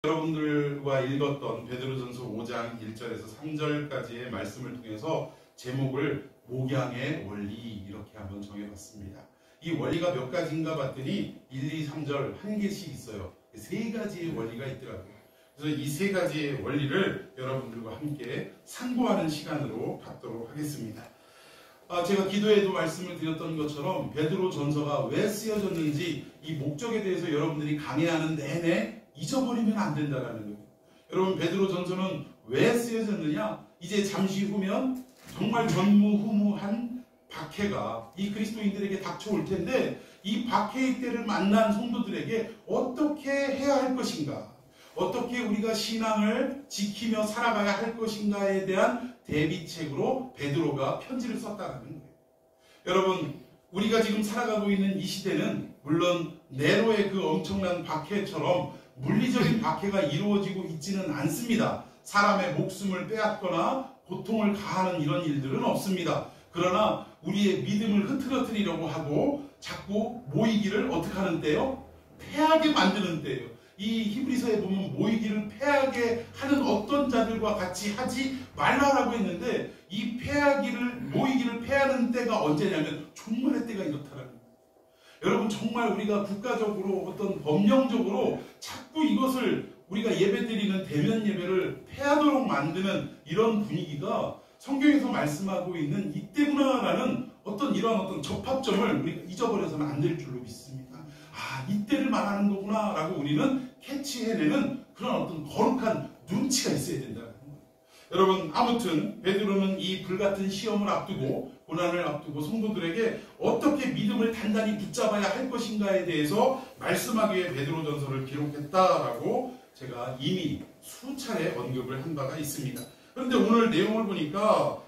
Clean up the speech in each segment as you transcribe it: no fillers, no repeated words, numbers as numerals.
여러분들과 읽었던 베드로전서 5장 1절에서 3절까지의 말씀을 통해서 제목을 목양의 원리 이렇게 한번 정해봤습니다. 이 원리가 몇 가지인가 봤더니 1, 2, 3절 한 개씩 있어요. 세 가지의 원리가 있더라고요. 그래서 이 세 가지의 원리를 여러분들과 함께 상고하는 시간으로 갖도록 하겠습니다. 제가 기도에도 말씀을 드렸던 것처럼 베드로전서가 왜 쓰여졌는지 이 목적에 대해서 여러분들이 강해하는 내내 잊어버리면 안 된다는 거예요. 여러분, 베드로전서는 왜 쓰여졌느냐? 이제 잠시 후면 정말 전무후무한 박해가 이 그리스도인들에게 닥쳐올 텐데, 이 박해의 때를 만난 성도들에게 어떻게 해야 할 것인가, 어떻게 우리가 신앙을 지키며 살아가야 할 것인가에 대한 대비책으로 베드로가 편지를 썼다는 거예요. 여러분, 우리가 지금 살아가고 있는 이 시대는 물론 네로의 그 엄청난 박해처럼 물리적인 박해가 이루어지고 있지는 않습니다. 사람의 목숨을 빼앗거나 고통을 가하는 이런 일들은 없습니다. 그러나 우리의 믿음을 흐트러뜨리려고 하고 자꾸 모이기를 어떻게 하는 때요? 패하게 만드는 때예요. 이 히브리서에 보면 모이기를 패하게 하는 어떤 자들과 같이 하지 말라라고 했는데, 이 모이기를 패하는 때가 언제냐면 종말의 때가 이렇다라는 거예요. 여러분, 정말 우리가 국가적으로 어떤 법령적으로 자꾸 이것을 우리가 예배드리는 대면 예배를 패하도록 만드는 이런 분위기가 성경에서 말씀하고 있는 이때구나라는 이러한 어떤 접합점을 우리가 잊어버려서는 안 될 줄로 믿습니다. 이때를 말하는 거구나 라고 우리는 캐치해내는 그런 어떤 거룩한 눈치가 있어야 된다는 거예요. 여러분, 아무튼 베드로는 이 불같은 시험을 앞두고 고난을 앞두고 성도들에게 어떻게 믿음을 단단히 붙잡아야 할 것인가에 대해서 말씀하기 위해 베드로전서를 기록했다라고 제가 이미 수차례 언급을 한 바가 있습니다. 그런데 오늘 내용을 보니까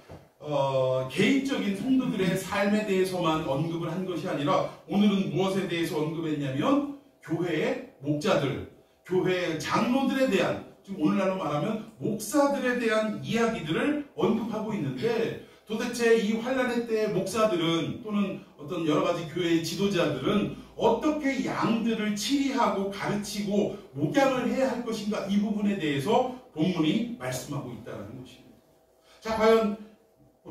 개인적인 성도들의 삶에 대해서만 언급을 한 것이 아니라 오늘은 무엇에 대해서 언급했냐면 교회의 목자들, 교회의 장로들에 대한, 지금 오늘날로 말하면 목사들에 대한 이야기들을 언급하고 있는데, 도대체 이 환난의 때의 목사들은 또는 어떤 여러 가지 교회의 지도자들은 어떻게 양들을 치리하고 가르치고 목양을 해야 할 것인가, 이 부분에 대해서 본문이 말씀하고 있다는 것입니다. 자, 과연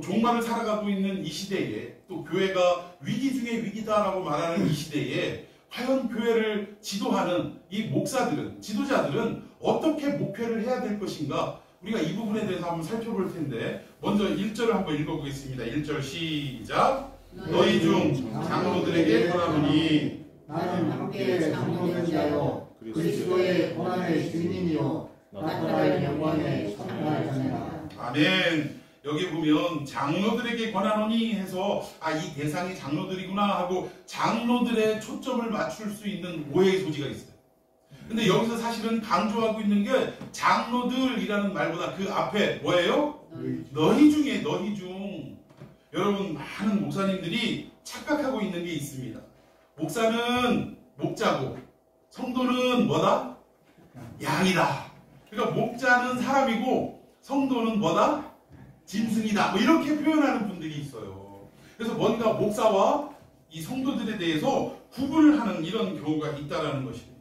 종말을 살아가고 있는 이 시대에, 또 교회가 위기 중에 위기다라고 말하는 이 시대에 과연 교회를 지도하는 이 목사들은, 지도자들은 어떻게 목회를 해야 될 것인가, 우리가 이 부분에 대해서 한번 살펴볼 텐데, 먼저 1절을 한번 읽어보겠습니다. 1절 시작. 너희 중 장로들에게 권하노니 나는 함께 장로된 자요 그리스도의 고난의 증인이요 나타날 영광의 참여할 자니라. 아멘. 여기 보면 장로들에게 권하노니 해서 이 대상이 장로들이구나 하고 장로들의 초점을 맞출 수 있는 오해의 소지가 있어요. 근데 여기서 사실은 강조하고 있는 게 장로들이라는 말보다 그 앞에 뭐예요? 너희 중에, 너희 중. 여러분, 많은 목사님들이 착각하고 있는 게 있습니다. 목사는 목자고 성도는 뭐다? 양이다. 그러니까 목자는 사람이고 성도는 뭐다? 짐승이다. 이렇게 표현하는 분들이 있어요. 그래서 뭔가 목사와 이 성도들에 대해서 구분을 하는 이런 경우가 있다는 것입니다.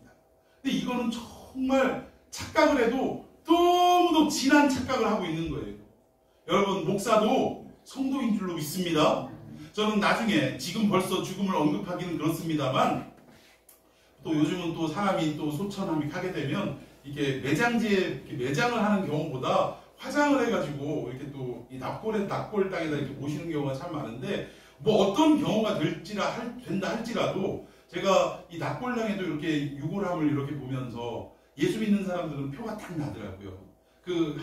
근데 이거는 정말 착각을 해도 너무도 진한 착각을 하고 있는 거예요. 여러분, 목사도 성도인 줄로 믿습니다. 저는 나중에, 지금 벌써 죽음을 언급하기는 그렇습니다만, 또 요즘은 또 사람이 또 소천함이 하게 되면 이게 매장지에 매장을 하는 경우보다 화장을 해가지고 이렇게 또 이 납골 땅에다 이렇게 모시는 경우가 참 많은데, 어떤 경우가 된다 할지라도 제가 이 납골당에도 이렇게 유골함을 이렇게 보면서 예수 믿는 사람들은 표가 딱 나더라고요. 그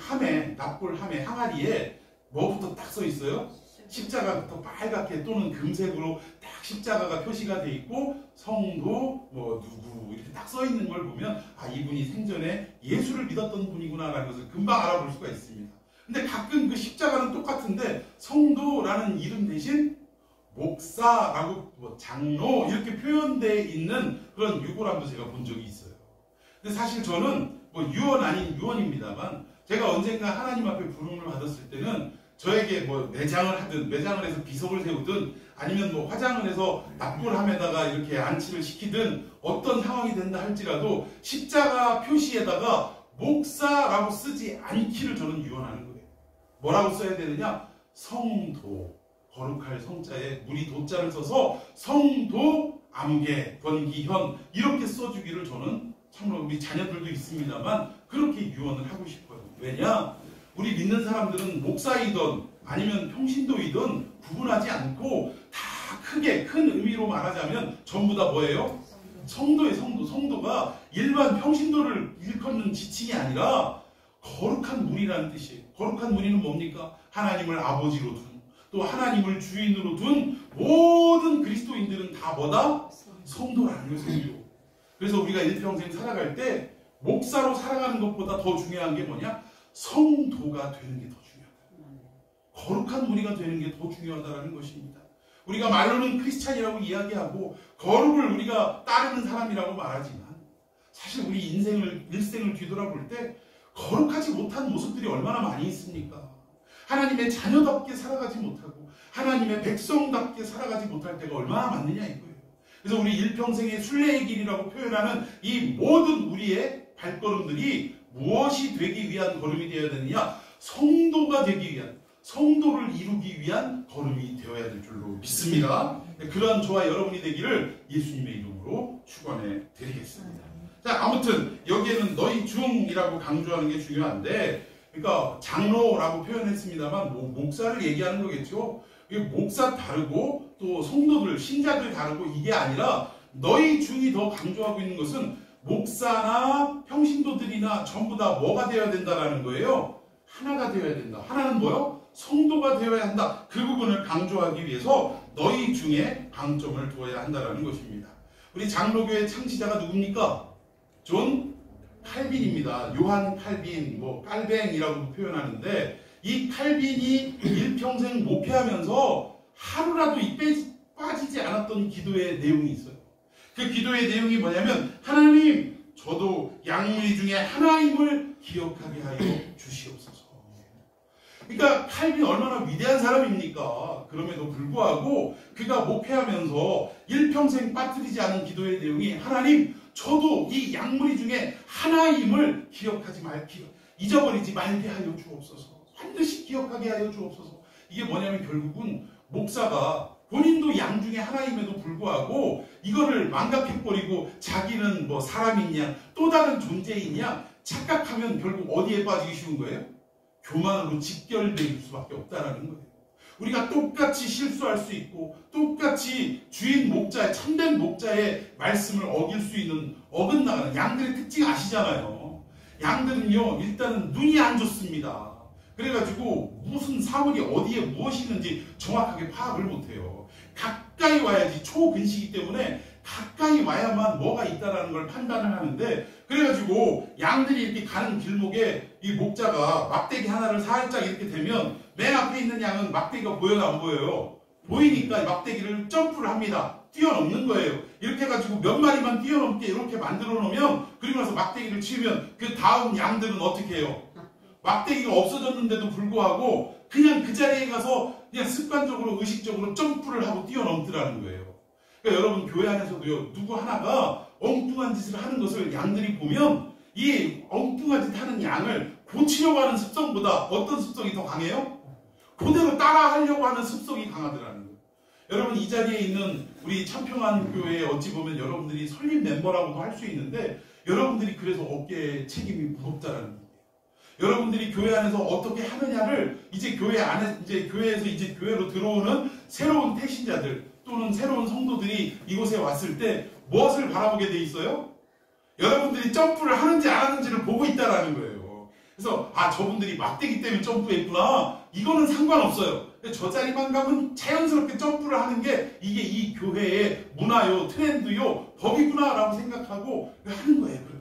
납골 함의 항아리에 뭐부터 딱 써 있어요? 십자가부터 빨갛게 또는 금색으로 딱 십자가가 표시가 돼 있고, 성도 누구 이렇게 딱 써 있는 걸 보면 이분이 생전에 예수를 믿었던 분이구나라는 것을 금방 알아볼 수가 있습니다. 근데 가끔 그 십자가는 똑같은데 성도라는 이름 대신 목사라고 장로 이렇게 표현되어 있는 그런 유골함도 제가 본 적이 있어요. 근데 사실 저는 유언 아닌 유언입니다만, 제가 언젠가 하나님 앞에 부름을 받았을 때는 저에게 매장을 하든 매장을 해서 비석을 세우든 아니면 뭐 화장을 해서 납불함에다가 이렇게 안치를 시키든 어떤 상황이 된다 할지라도 십자가 표시에다가 목사라고 쓰지 않기를 저는 유언하는 거예요. 뭐라고 써야 되느냐? 성도, 거룩할 성자에 무리 도자를 써서 성도 아무개 권기현 이렇게 써주기를 저는 참으로 우리 자녀들도 있습니다만 그렇게 유언을 하고 싶어요. 왜냐? 우리 믿는 사람들은 목사이든 아니면 평신도이든 구분하지 않고 다 크게 큰 의미로 말하자면 전부 다 뭐예요? 성도의 성도. 성도가 일반 평신도를 일컫는 지칭이 아니라 거룩한 무리라는 뜻이에요. 거룩한 무리는 뭡니까? 하나님을 아버지로 둔, 또 하나님을 주인으로 둔 모든 그리스도인들은 다 뭐다? 성도라는 거예요. 성도. 그래서 우리가 일평생 살아갈 때 목사로 살아가는 것보다 더 중요한 게 뭐냐? 성도가 되는 게 더 중요하다. 거룩한 무리가 되는 게 더 중요하다는 것입니다. 우리가 말로는 크리스찬이라고 이야기하고 거룩을 우리가 따르는 사람이라고 말하지만 사실 우리 일생을 뒤돌아볼 때 거룩하지 못한 모습들이 얼마나 많이 있습니까? 하나님의 자녀답게 살아가지 못하고 하나님의 백성답게 살아가지 못할 때가 얼마나 많느냐 이거예요. 그래서 우리 일평생의 순례의 길이라고 표현하는 이 모든 우리의 발걸음들이 무엇이 되기 위한 걸음이 되어야 되느냐? 성도가 되기 위한, 성도를 이루기 위한 걸음이 되어야 될 줄로 믿습니다. 그러한 저와 여러분이 되기를 예수님의 이름으로 축원해 드리겠습니다. 자, 아무튼 여기에는 너희 중이라고 강조하는 게 중요한데, 그러니까 장로라고 표현했습니다만 목사를 얘기하는 거겠죠. 목사 다르고 또 성도들, 신자들 다르고 이게 아니라 너희 중이 더 강조하고 있는 것은 목사나 평신도들이나 전부 다 뭐가 되어야 된다라는 거예요. 하나가 되어야 된다. 하나는 뭐요? 성도가 되어야 한다. 그 부분을 강조하기 위해서 너희 중에 방점을 두어야 한다라는 것입니다. 우리 장로교의 창시자가 누굽니까? 존 칼빈입니다. 요한 칼빈, 깔뱅이라고도 표현하는데 이 칼빈이 일평생 목회하면서 하루라도 빠지지 않았던 기도의 내용이 있어요. 그 기도의 내용이 뭐냐면 하나님, 저도 양무리 중에 하나임을 기억하게 하여 주시옵소서. 그러니까 칼빈이 얼마나 위대한 사람입니까? 그럼에도 불구하고 그가 목회하면서 일평생 빠뜨리지 않은 기도의 내용이 하나님, 저도 이 양무리 중에 하나임을 잊어버리지 말게 하여 주옵소서. 반드시 기억하게 하여 주옵소서. 이게 뭐냐면 결국은 목사가 본인도 양 중에 하나임에도 불구하고 이거를 망각해버리고 자기는 사람이냐 또 다른 존재이냐 착각하면 결국 어디에 빠지기 쉬운 거예요? 교만으로 직결될 수밖에 없다라는 거예요. 우리가 똑같이 실수할 수 있고 똑같이 주인 목자의 참된 목자의 말씀을 어길 수 있는 어긋나가는 양들의 특징 아시잖아요. 양들은요 일단은 눈이 안 좋습니다. 그래가지고 무슨 사물이 어디에 무엇이 있는지 정확하게 파악을 못해요. 가까이 와야지, 초근시기 때문에 가까이 와야만 뭐가 있다라는 걸 판단을 하는데, 그래가지고 양들이 이렇게 가는 길목에 이 목자가 막대기 하나를 살짝 이렇게 대면 맨 앞에 있는 양은 막대기가 보여요, 안 보여요? 보이니까 막대기를 점프를 합니다. 뛰어넘는 거예요. 이렇게 해가지고 몇 마리만 뛰어넘게 이렇게 만들어 놓으면, 그리고 나서 막대기를 치면 그 다음 양들은 어떻게 해요? 막대기가 없어졌는데도 불구하고 그냥 그 자리에 가서 그냥 습관적으로 의식적으로 점프를 하고 뛰어넘더라는 거예요. 그러니까 여러분 교회 안에서도요, 누구 하나가 엉뚱한 짓을 하는 것을 양들이 보면 이 엉뚱한 짓 하는 양을 고치려고 하는 습성보다 어떤 습성이 더 강해요? 그대로 따라하려고 하는 습성이 강하더라는 거예요. 여러분 이 자리에 있는 우리 참평한 교회에 어찌 보면 여러분들이 설립 멤버라고도 할 수 있는데, 여러분들이 그래서 어깨에 책임이 무겁다라는 거예요. 여러분들이 교회 안에서 어떻게 하느냐를 이제 교회에서 이제 교회로 들어오는 새로운 태신자들 또는 새로운 성도들이 이곳에 왔을 때 무엇을 바라보게 돼 있어요? 여러분들이 점프를 하는지 안 하는지를 보고 있다라는 거예요. 그래서 저분들이 막대기 때문에 점프했구나, 이거는 상관없어요. 저 자리만 가면 자연스럽게 점프를 하는 게 이게 이 교회의 문화요, 트렌드요, 법이구나 라고 생각하고 하는 거예요. 그렇게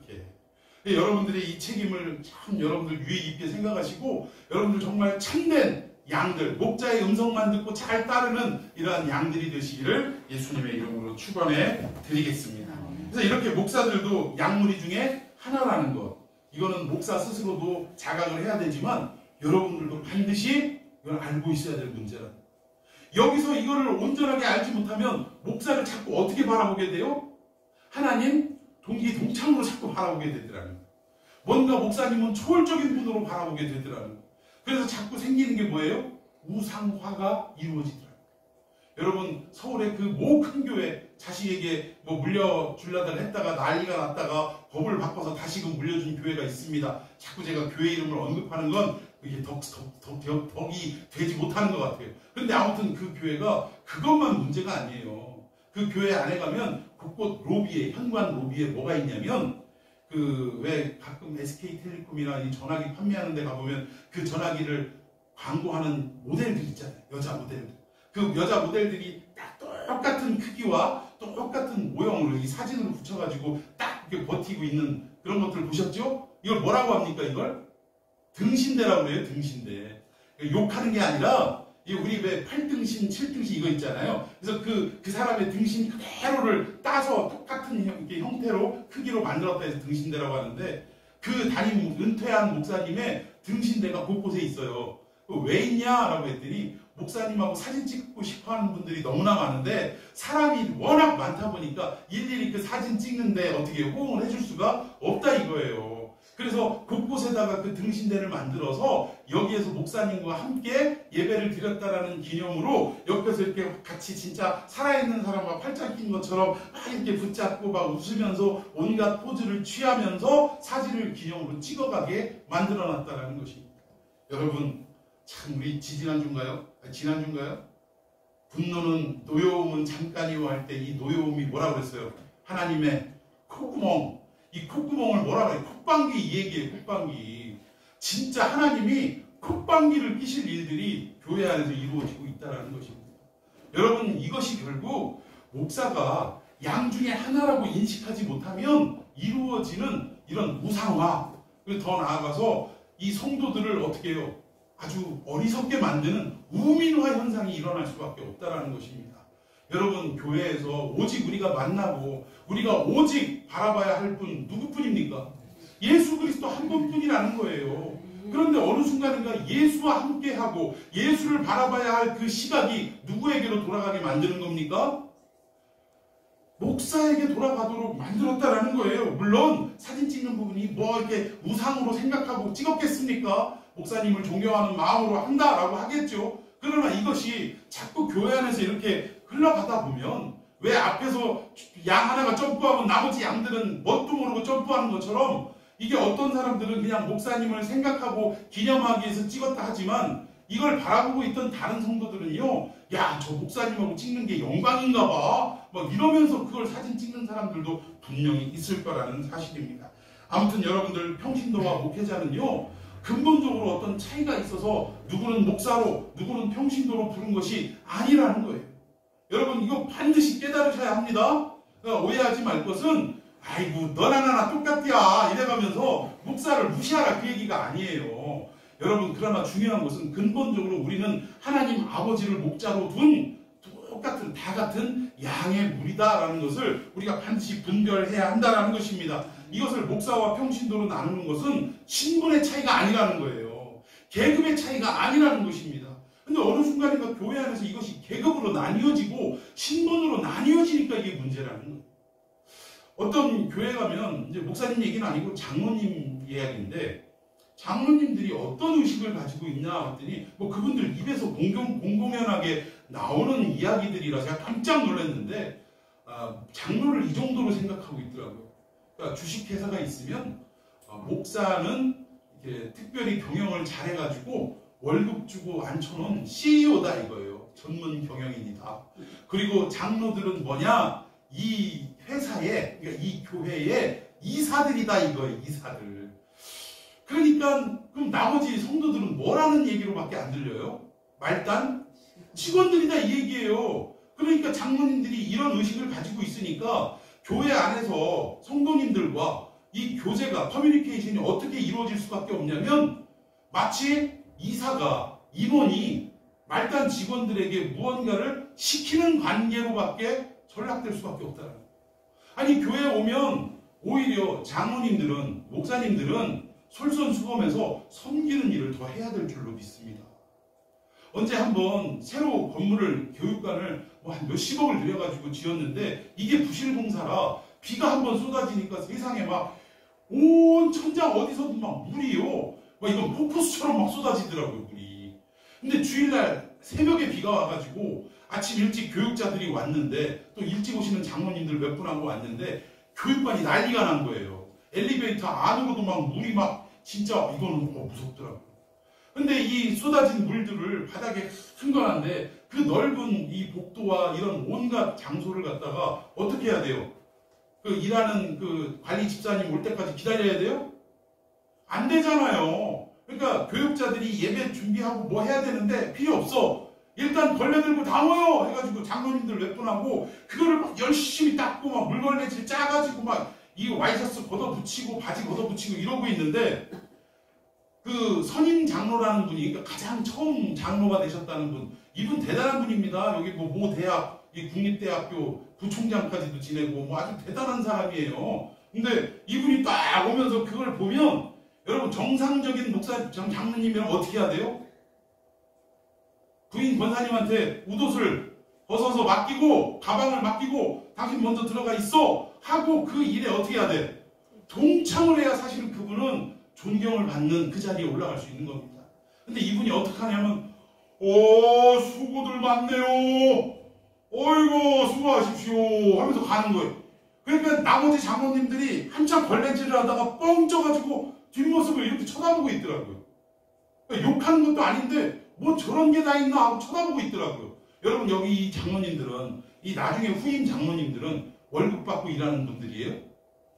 여러분들의 이 책임을 참 여러분들 유의 깊게 생각하시고, 여러분들 정말 참된 양들, 목자의 음성만 듣고 잘 따르는 이러한 양들이 되시기를 예수님의 이름으로 축원해 드리겠습니다. 그래서 이렇게 목사들도 양무리 중에 하나라는 것, 이거는 목사 스스로도 자각을 해야 되지만 여러분들도 반드시 이걸 알고 있어야 될 문제라는 거예요. 여기서 이거를 온전하게 알지 못하면 목사를 자꾸 어떻게 바라보게 돼요? 하나님 동기동창으로 자꾸 바라보게 되더라는 거예요. 뭔가 목사님은 초월적인 분으로 바라보게 되더라는 거예요. 그래서 자꾸 생기는 게 뭐예요? 우상화가 이루어지더라고요. 여러분, 서울의 그 모 큰 교회 자식에게 뭐 물려주려다 했다가 난리가 났다가 법을 바꿔서 다시금 물려준 교회가 있습니다. 자꾸 제가 교회 이름을 언급하는 건 이게 덕이 되지 못하는 것 같아요. 근데 아무튼 그 교회가 그것만 문제가 아니에요. 그 교회 안에 가면 곳곳 로비에, 현관 로비에 뭐가 있냐면 그 왜 가끔 SK텔레콤이나 이 전화기 판매하는 데 가보면 그 전화기를 광고하는 모델들 있잖아요. 여자 모델들. 그 여자 모델들이 딱 똑같은 크기와 똑같은 모형으로 이 사진으로 붙여가지고 딱 이렇게 버티고 있는 그런 것들 보셨죠? 이걸 뭐라고 합니까? 이걸? 등신대라고 그래요. 등신대. 욕하는 게 아니라 우리 왜 8등신, 7등신 이거 있잖아요. 그래서 그 사람의 등신 그대로를 따서 똑같은 형태로 크기로 만들었다 해서 등신대라고 하는데 그 담임 은퇴한 목사님의 등신대가 곳곳에 있어요. 왜 있냐라고 했더니 목사님하고 사진 찍고 싶어하는 분들이 너무나 많은데 사람이 워낙 많다 보니까 일일이 그 사진 찍는데 어떻게 호응을 해줄 수가 없다 이거예요. 그래서 곳곳에다가 그 등신대를 만들어서 여기에서 목사님과 함께 예배를 드렸다라는 기념으로 옆에서 이렇게 같이 진짜 살아있는 사람과 팔짱 낀 것처럼 막 이렇게 붙잡고 막 웃으면서 온갖 포즈를 취하면서 사진을 기념으로 찍어가게 만들어놨다라는 것입니다. 여러분, 참 우리 지난주인가요? 분노는 노여움은 잠깐이요 할 때 이 노여움이 뭐라고 그랬어요? 하나님의 콧구멍. 이 콧구멍을 뭐라 그래요? 콧방귀 이 얘기예요. 콧방귀. 진짜 하나님이 콧방귀를 끼실 일들이 교회 안에서 이루어지고 있다는 것입니다. 여러분, 이것이 결국 목사가 양 중에 하나라고 인식하지 못하면 이루어지는 이런 우상화, 그리고 더 나아가서 이 성도들을 어떻게 해요? 아주 어리석게 만드는 우민화 현상이 일어날 수밖에 없다는 것입니다. 여러분, 교회에서 오직 우리가 만나고 우리가 오직 바라봐야 할 분 누구뿐입니까? 예수 그리스도 한 분뿐이라는 거예요. 그런데 어느 순간인가 예수와 함께하고 예수를 바라봐야 할 그 시각이 누구에게로 돌아가게 만드는 겁니까? 목사에게 돌아가도록 만들었다라는 거예요. 물론 사진 찍는 부분이 뭐 이렇게 우상으로 생각하고 찍었겠습니까? 목사님을 존경하는 마음으로 한다라고 하겠죠. 그러나 이것이 자꾸 교회 안에서 이렇게 흘러가다 보면 왜 앞에서 양 하나가 점프하면 나머지 양들은 뭣도 모르고 점프하는 것처럼 이게 어떤 사람들은 그냥 목사님을 생각하고 기념하기 위해서 찍었다 하지만 이걸 바라보고 있던 다른 성도들은요, 야, 저 목사님하고 찍는 게 영광인가 봐 막 이러면서 그걸 사진 찍는 사람들도 분명히 있을 거라는 사실입니다. 아무튼 여러분들, 평신도와 목회자는요, 근본적으로 어떤 차이가 있어서 누구는 목사로 누구는 평신도로 부른 것이 아니라는 거예요. 여러분, 이거 반드시 깨달으셔야 합니다. 그러니까 오해하지 말 것은 아이고 너나 나나 똑같야 이래가면서 목사를 무시하라 그 얘기가 아니에요. 여러분, 그러나 중요한 것은 근본적으로 우리는 하나님 아버지를 목자로 둔 똑같은 다 같은 양의 무리다라는 것을 우리가 반드시 분별해야 한다는 것입니다. 이것을 목사와 평신도로 나누는 것은 신분의 차이가 아니라는 거예요. 계급의 차이가 아니라는 것입니다. 근데 어느 순간인가 교회 안에서 이것이 계급으로 나뉘어지고 신분으로 나뉘어지니까 이게 문제라는 거예요. 어떤 교회 가면 이제 목사님 얘기는 아니고 장로님 이야기인데 장로님들이 어떤 의식을 가지고 있냐 했더니 뭐 그분들 입에서 공공연하게 나오는 이야기들이라 제가 깜짝 놀랐는데 장로를 이 정도로 생각하고 있더라고요. 그러니까 주식회사가 있으면 목사는 이렇게 특별히 경영을 잘해가지고 월급 주고 앉혀놓은 CEO다 이거예요. 전문 경영인이다. 그리고 장로들은 뭐냐? 이 회사에, 그러니까 이 교회의 이사들이다 이거예요. 이사들. 그러니까 그럼 나머지 성도들은 뭐라는 얘기로밖에 안 들려요? 말단 직원들이다 이 얘기예요. 그러니까 장로님들이 이런 의식을 가지고 있으니까 교회 안에서 성도님들과 이 교제가 커뮤니케이션이 어떻게 이루어질 수밖에 없냐면 마치 이사가 임원이 말단 직원들에게 무언가를 시키는 관계로밖에 전락될 수밖에 없다는 거예요. 아니 교회에 오면 오히려 장로님들은 목사님들은 솔선수범해서 섬기는 일을 더 해야 될 줄로 믿습니다. 언제 한번 새로 건물을 교육관을 뭐 한 몇십억을 들여가지고 지었는데 이게 부실공사라 비가 한번 쏟아지니까 세상에 막 온 천장 어디서도 막 물이요. 막 이건 폭포수처럼 막 쏟아지더라고요, 물이. 근데 주일날 새벽에 비가 와가지고 아침 일찍 교육자들이 왔는데 또 일찍 오시는 장로님들 몇 분하고 왔는데 교육관이 난리가 난 거예요. 엘리베이터 안으로도 막 물이 막 진짜 이거는 무섭더라고요. 근데 이 쏟아진 물들을 바닥에 흥건한데 그 넓은 이 복도와 이런 온갖 장소를 갖다가 어떻게 해야 돼요? 그 일하는 그 관리 집사님 올 때까지 기다려야 돼요? 안 되잖아요. 그러니까 교육자들이 예배 준비하고 뭐 해야 되는데 필요 없어. 일단 걸레 들고 다 모여 해가지고 장로님들 몇 분하고 그거를 막 열심히 닦고 막 물걸레질 짜가지고 막 이 와이셔츠 걷어붙이고 바지 걷어붙이고 이러고 있는데 그 선임 장로라는 분이 그러니까 가장 처음 장로가 되셨다는 분, 이분 대단한 분입니다. 여기 모 대학 이 국립대학교 부총장까지도 지내고 뭐 아주 대단한 사람이에요. 근데 이분이 딱 오면서 그걸 보면 여러분 정상적인 목사 장로님이랑 어떻게 해야 돼요? 부인 권사님한테 웃옷을 벗어서 맡기고 가방을 맡기고 당신 먼저 들어가 있어 하고 그 일에 어떻게 해야 돼? 동참을 해야 사실은 그분은 존경을 받는 그 자리에 올라갈 수 있는 겁니다. 근데 이분이 어떻게 하냐면 수고들 많네요. 어이구 수고하십시오 하면서 가는 거예요. 그러니까 나머지 장로님들이 한참 걸레질을 하다가 뻥 쪄가지고 뒷모습을 이렇게 쳐다보고 있더라고요. 그러니까 욕하는 것도 아닌데 뭐 저런 게 다 있나 하고 쳐다보고 있더라고요. 여러분 여기 이 장로님들은 이 나중에 후임 장로님들은 월급 받고 일하는 분들이에요?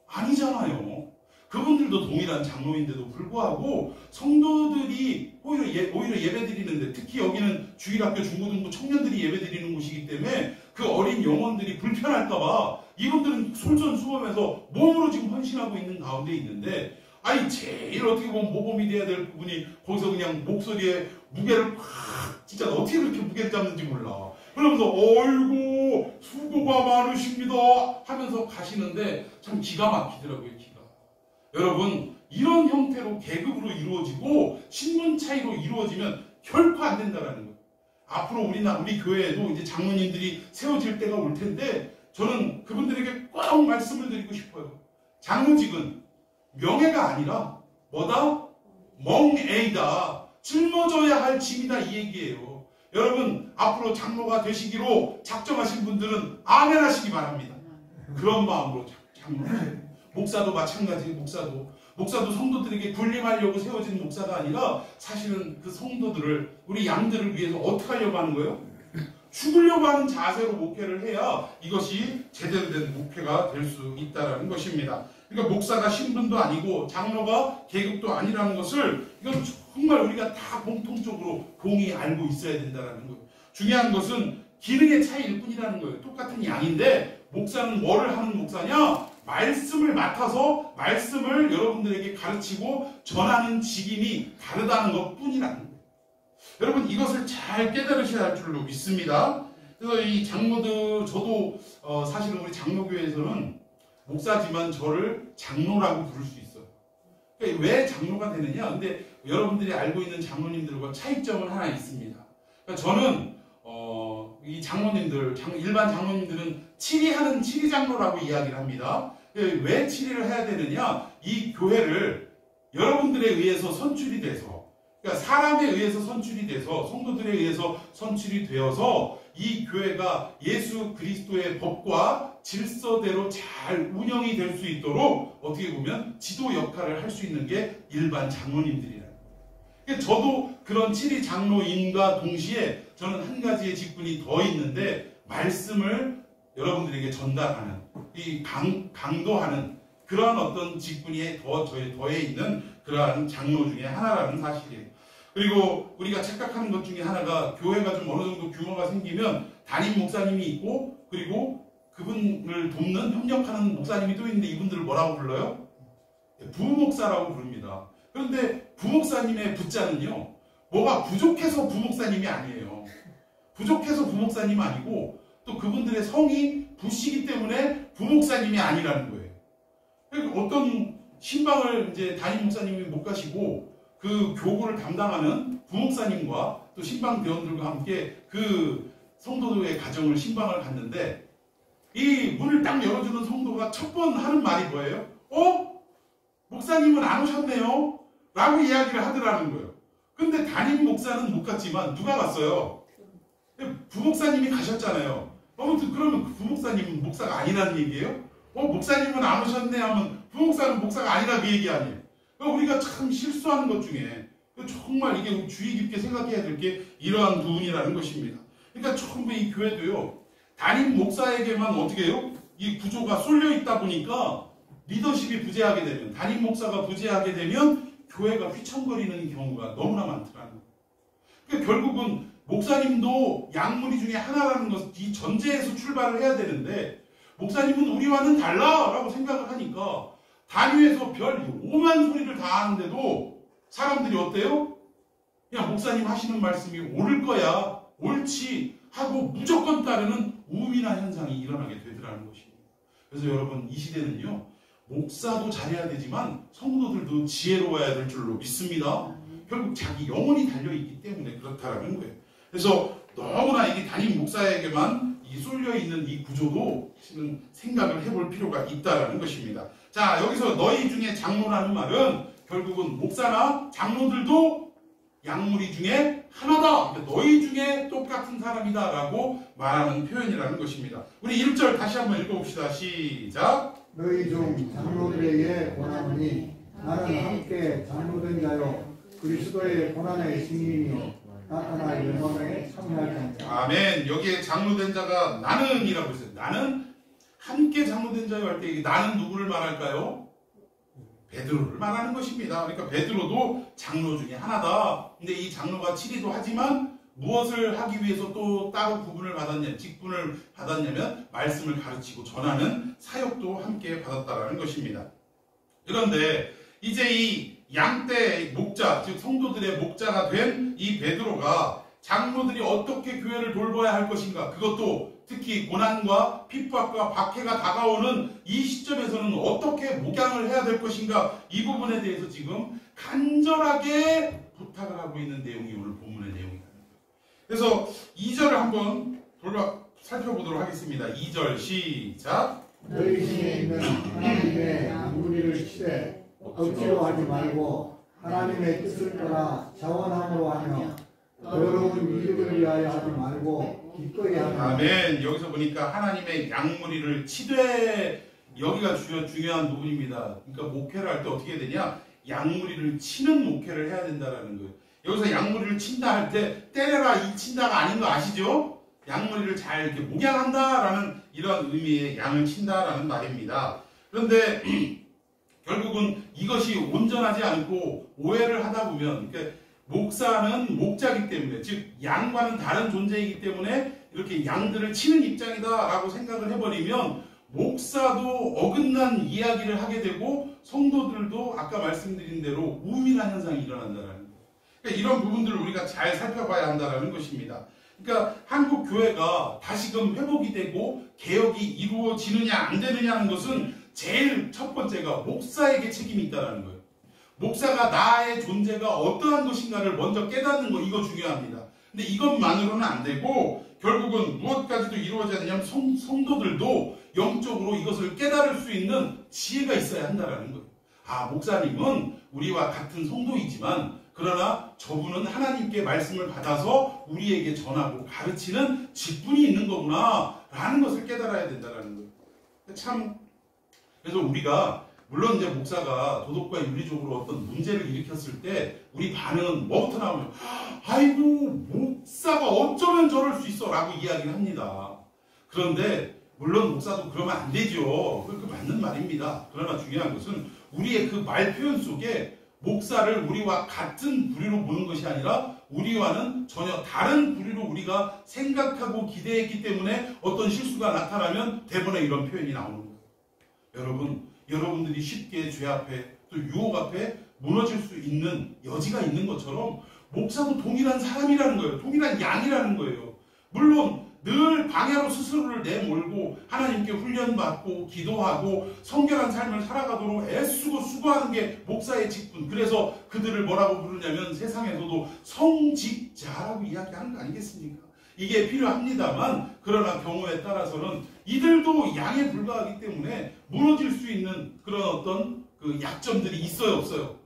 아니잖아요. 그분들도 동일한 장로인데도 불구하고 성도들이 오히려 예배 드리는데 특히 여기는 주일학교 중고등부 청년들이 예배 드리는 곳이기 때문에 그 어린 영혼들이 불편할까봐 이분들은 솔선수범해서 몸으로 지금 헌신하고 있는 가운데 있는데 아니 제일 어떻게 보면 모범이 돼야 될 부분이 거기서 그냥 목소리에 무게를 팍 진짜 어떻게 그렇게 무게를 잡는지 몰라. 그러면서 어이구 수고가 많으십니다 하면서 가시는데 참 기가 막히더라고요. 기가. 여러분 이런 형태로 계급으로 이루어지고 신분 차이로 이루어지면 결코 안 된다라는 거예요. 앞으로 우리 교회에도 이제 장로님들이 세워질 때가 올 텐데 저는 그분들에게 꼭 말씀을 드리고 싶어요. 장로직은 명예가 아니라 뭐다? 멍에이다. 짊어져야 할 짐이다 이 얘기예요. 여러분 앞으로 장로가 되시기로 작정하신 분들은 아멘 하시기 바랍니다. 그런 마음으로 장로하세요. 목사도 마찬가지. 목사도 성도들에게 군림하려고 세워진 목사가 아니라 사실은 그 성도들을 우리 양들을 위해서 어떻게 하려고 하는 거예요? 죽으려고 하는 자세로 목회를 해야 이것이 제대로 된 목회가 될 수 있다는 것입니다. 그러니까 목사가 신분도 아니고 장로가 계급도 아니라는 것을 이건 정말 우리가 다 공통적으로 공히 알고 있어야 된다는 거예요. 중요한 것은 기능의 차이일 뿐이라는 거예요. 똑같은 양인데 목사는 뭐를 하는 목사냐? 말씀을 맡아서 말씀을 여러분들에게 가르치고 전하는 직임이 다르다는 것 뿐이라는 거예요. 여러분 이것을 잘 깨달으셔야 할 줄로 믿습니다. 그래서 이 장로들 저도 사실은 우리 장로교회에서는 목사지만 저를 장로라고 부를 수 있어요. 그러니까 왜 장로가 되느냐? 근데 여러분들이 알고 있는 장로님들과 차이점은 하나 있습니다. 그러니까 저는 이 장로님들, 일반 장로님들은 치리하는 치리장로라고 이야기를 합니다. 왜 치리를 해야 되느냐? 이 교회를 여러분들에 의해서 선출이 돼서, 그러니까 사람에 의해서 선출이 돼서, 성도들에 의해서 선출이 되어서 이 교회가 예수 그리스도의 법과 질서대로 잘 운영이 될 수 있도록 어떻게 보면 지도 역할을 할 수 있는 게 일반 장로님들이라는 거예요. 그러니까 저도 그런 치리 장로인과 동시에 저는 한 가지의 직분이 더 있는데 말씀을 여러분들에게 전달하는 이 강도하는 그러한 어떤 직분이 더해 있는 그러한 장로 중에 하나라는 사실이에요. 그리고 우리가 착각하는 것 중에 하나가 교회가 좀 어느 정도 규모가 생기면 담임 목사님이 있고 그리고 그분을 돕는 협력하는 목사님이 또 있는데 이분들을 뭐라고 불러요? 부목사라고 부릅니다. 그런데 부목사님의 부자는요 뭐가 부족해서 부목사님이 아니에요. 부족해서 부목사님이 아니고 또 그분들의 성이 부시기 때문에 부목사님이 아니라는 거예요. 그러니까 어떤 신방을 이제 담임 목사님이 못 가시고 그 교구를 담당하는 부목사님과 또 또 신방대원들과 함께 그 성도의 가정을 신방을 갔는데 이 문을 딱 열어주는 성도가 첫 번 하는 말이 뭐예요? 목사님은 안 오셨네요? 라고 이야기를 하더라는 거예요. 근데 담임 목사는 못 갔지만 누가 갔어요? 부목사님이 가셨잖아요. 그러면 그 부목사님은 목사가 아니라는 얘기예요? 목사님은 안 오셨네 하면 부목사는 목사가 아니라 그 얘기 아니에요. 우리가 참 실수하는 것 중에 정말 이게 주의 깊게 생각해야 될 게 이러한 부분이라는 것입니다. 그러니까 전부 이 교회도요, 담임 목사에게만 어떻게 해요? 이 구조가 쏠려 있다 보니까 리더십이 부재하게 되면, 담임 목사가 부재하게 되면 교회가 휘청거리는 경우가 너무나 많더라는 거예요. 그러니까 결국은 목사님도 양무리 중에 하나라는 것, 이 전제에서 출발을 해야 되는데, 목사님은 우리와는 달라! 라고 생각을 하니까, 단위에서 별 오만 소리를 다 하는데도 사람들이 어때요? 그냥 목사님 하시는 말씀이 옳을 거야, 옳지 하고 무조건 따르는 우민화 현상이 일어나게 되더라는 것입니다. 그래서 여러분, 이 시대는요, 목사도 잘해야 되지만 성도들도 지혜로워야 될 줄로 믿습니다. 결국 자기 영혼이 달려있기 때문에 그렇다라는 거예요. 그래서 너무나 이게 담임 목사에게만 이 쏠려있는 이 구조도 지금 생각을 해볼 필요가 있다라는 것입니다. 자, 여기서 너희 중에 장로라는 말은 결국은 목사나 장로들도 양무리 중에 하나다. 그러니까 너희 중에 똑같은 사람이다 라고 말하는 표현이라는 것입니다. 우리 1절 다시 한번 읽어봅시다. 시작. 너희 중 장로들에게 권하노니 나는 함께 장로된 자요 그리스도의 고난의 증인이요 나타날 영광에 참여할 자니라. 아멘. 여기에 장로된 자가 나는이라고 했어요. 나는 함께 장로된 자요 할 때 나는 누구를 말할까요? 베드로를 말하는 것입니다. 그러니까 베드로도 장로 중에 하나다. 근데 이 장로가 치리도 하지만 무엇을 하기 위해서 또 따로 구분을 받았냐, 직분을 받았냐면 말씀을 가르치고 전하는 사역도 함께 받았다라는 것입니다. 그런데 이제 이 양떼 목자, 즉 성도들의 목자가 된 이 베드로가 장로들이 어떻게 교회를 돌봐야 할 것인가, 그것도 특히 고난과 핍박과 박해가 다가오는 이 시점에서는 어떻게 목양을 해야 될 것인가, 이 부분에 대해서 지금 간절하게 부탁을 하고 있는 내용이 오늘 본문의 내용입니다. 그래서 2절을 한번 살펴보도록 하겠습니다. 2절 시작. 너희 중에 있는 하나님의 양무리를 치되 억지로 하지 말고 하나님의 뜻을 따라 자원함으로 하며 더러운 이득을 위하여 하지 말고 기꺼이 하며. 아멘. 여기서 보니까 하나님의 양무리를 치되, 여기가 중요한 부분입니다. 그러니까 목회를 할 때 어떻게 되냐, 양무리를 치는 목회를 해야 된다는 거예요. 여기서 양무리를 친다 할 때 때려라 이 친다가 아닌 거 아시죠? 양무리를 잘 이렇게 목양한다라는 이런 의미의 양을 친다라는 말입니다. 그런데 결국은 이것이 온전하지 않고 오해를 하다 보면, 그러니까 목사는 목자이기 때문에, 즉 양과는 다른 존재이기 때문에 이렇게 양들을 치는 입장이다라고 생각을 해버리면 목사도 어긋난 이야기를 하게 되고 성도들도 아까 말씀드린 대로 우민한 현상이 일어난다는 거예요. 그러니까 이런 부분들을 우리가 잘 살펴봐야 한다는 것입니다. 그러니까 한국 교회가 다시금 회복이 되고 개혁이 이루어지느냐 안 되느냐는 것은 제일 첫 번째가 목사에게 책임이 있다는 거예요. 목사가 나의 존재가 어떠한 것인가를 먼저 깨닫는 거, 이거 중요합니다. 근데 이것만으로는 안 되고 결국은 무엇까지도 이루어져야 되냐면 성도들도 영적으로 이것을 깨달을 수 있는 지혜가 있어야 한다는 거예요. 아, 목사님은 우리와 같은 성도이지만 그러나 저분은 하나님께 말씀을 받아서 우리에게 전하고 가르치는 직분이 있는 거구나 라는 것을 깨달아야 된다는 거예요. 참, 그래서 우리가 물론 이제 목사가 도덕과 윤리적으로 어떤 문제를 일으켰을 때 우리 반응은 뭐부터 나오면 아이고 목사가 어쩌면 저럴 수 있어 라고 이야기를 합니다. 그런데 물론 목사도 그러면 안 되죠. 그게 맞는 말입니다. 그러나 중요한 것은 우리의 그 말 표현 속에 목사를 우리와 같은 부류로 보는 것이 아니라 우리와는 전혀 다른 부류로 우리가 생각하고 기대했기 때문에 어떤 실수가 나타나면 대본에 이런 표현이 나오는 거예요. 여러분들이 쉽게 죄 앞에 또 유혹 앞에 무너질 수 있는 여지가 있는 것처럼 목사도 동일한 사람이라는 거예요. 동일한 양이라는 거예요. 물론 늘 방해로 스스로를 내몰고 하나님께 훈련받고 기도하고 성결한 삶을 살아가도록 애쓰고 수고하는 게 목사의 직분. 그래서 그들을 뭐라고 부르냐면 세상에서도 성직자라고 이야기하는 거 아니겠습니까? 이게 필요합니다만 그러나 경우에 따라서는 이들도 양에 불과하기 때문에 무너질 수 있는 그런 어떤 그 약점들이 있어요, 없어요?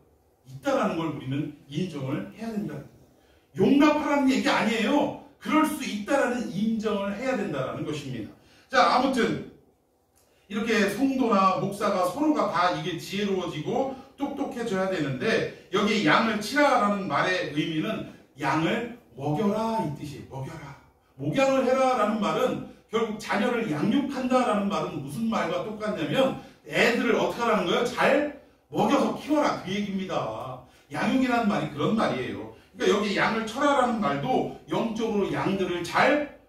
있다라는 걸 우리는 인정을 해야 된다. 용납하라는 얘기 아니에요. 그럴 수 있다라는 인정을 해야 된다는 것입니다. 자, 아무튼 이렇게 성도나 목사가 서로가 다 이게 지혜로워지고 똑똑해져야 되는데 여기 양을 치라라는 말의 의미는 양을 먹여라 이 뜻이에요. 먹여라. 목양을 해라라는 말은 결국 자녀를 양육한다라는 말은 무슨 말과 똑같냐면 애들을 어떻게 하라는 거예요? 잘 먹여서 키워라 그 얘기입니다. 양육이라는 말이 그런 말이에요. 그러니까 여기 양을 쳐라라는 말도 영적으로 양들을 잘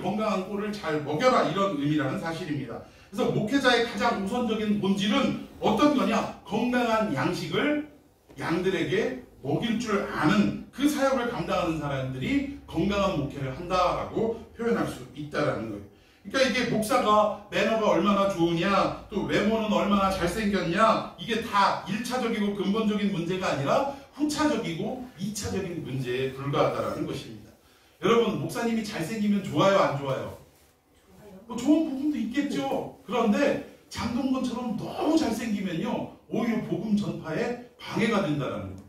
건강한 꼴을 잘 먹여라 이런 의미라는 사실입니다. 그래서 목회자의 가장 우선적인 본질은 어떤 거냐? 건강한 양식을 양들에게 먹일 줄 아는 그 사역을 감당하는 사람들이 건강한 목회를 한다라고 표현할 수 있다라는 거예요. 그러니까 이게 목사가 매너가 얼마나 좋으냐, 또 외모는 얼마나 잘생겼냐, 이게 다 1차적이고 근본적인 문제가 아니라 후차적이고 2차적인 문제에 불과하다라는 것입니다. 여러분, 목사님이 잘생기면 좋아요, 안 좋아요? 뭐 좋은 부분도 있겠죠. 그런데 장동건처럼 너무 잘생기면요, 오히려 복음 전파에 방해가 된다는 거예요.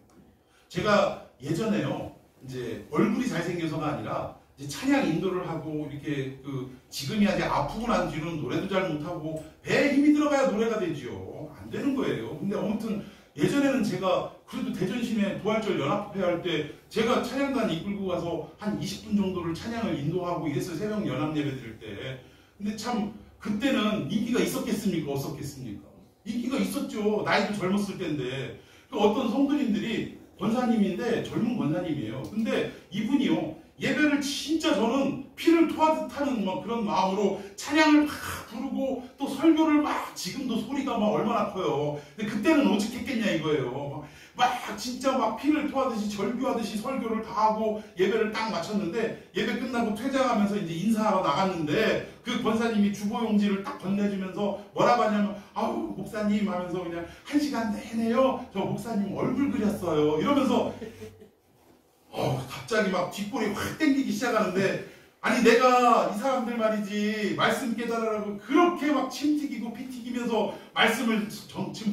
제가 예전에요, 이제 얼굴이 잘생겨서가 아니라 이제 찬양 인도를 하고 이렇게 지금이 아직 아프고 난 뒤로는 노래도 잘 못하고 배에 힘이 들어가야 노래가 되지요. 안 되는 거예요. 근데 아무튼 예전에는 제가 그래도 대전시내 부활절 연합회 할 때 제가 찬양단 이끌고 가서 한 20분 정도를 찬양을 인도하고 이랬어요. 새벽 연합 예배 드릴 때. 근데 참 그때는 인기가 있었겠습니까? 없었겠습니까? 인기가 있었죠. 나이도 젊었을 때인데. 어떤 성도님들이 권사님인데 젊은 권사님이에요. 근데 이분이요, 예배를 진짜 저는 피를 토하듯 하는 막 그런 마음으로 찬양을 막 부르고 또 설교를 막, 지금도 소리가 막 얼마나 커요. 근데 그때는 오직했겠냐 이거예요. 막 진짜 막 피를 토하듯이 절규하듯이 설교를 다 하고 예배를 딱 마쳤는데 예배 끝나고 퇴장하면서 이제 인사하러 나갔는데 그 권사님이 주보용지를 딱 건네주면서 뭐라고 하냐면 아우 목사님 하면서 그냥 1시간 내내요 저 목사님 얼굴 그렸어요 이러면서 갑자기 막 뒷골이 확 땡기기 시작하는데 아니 내가 이 사람들 말이지 말씀 깨달으라고 그렇게 막 침 튀기고 피 튀기면서 말씀을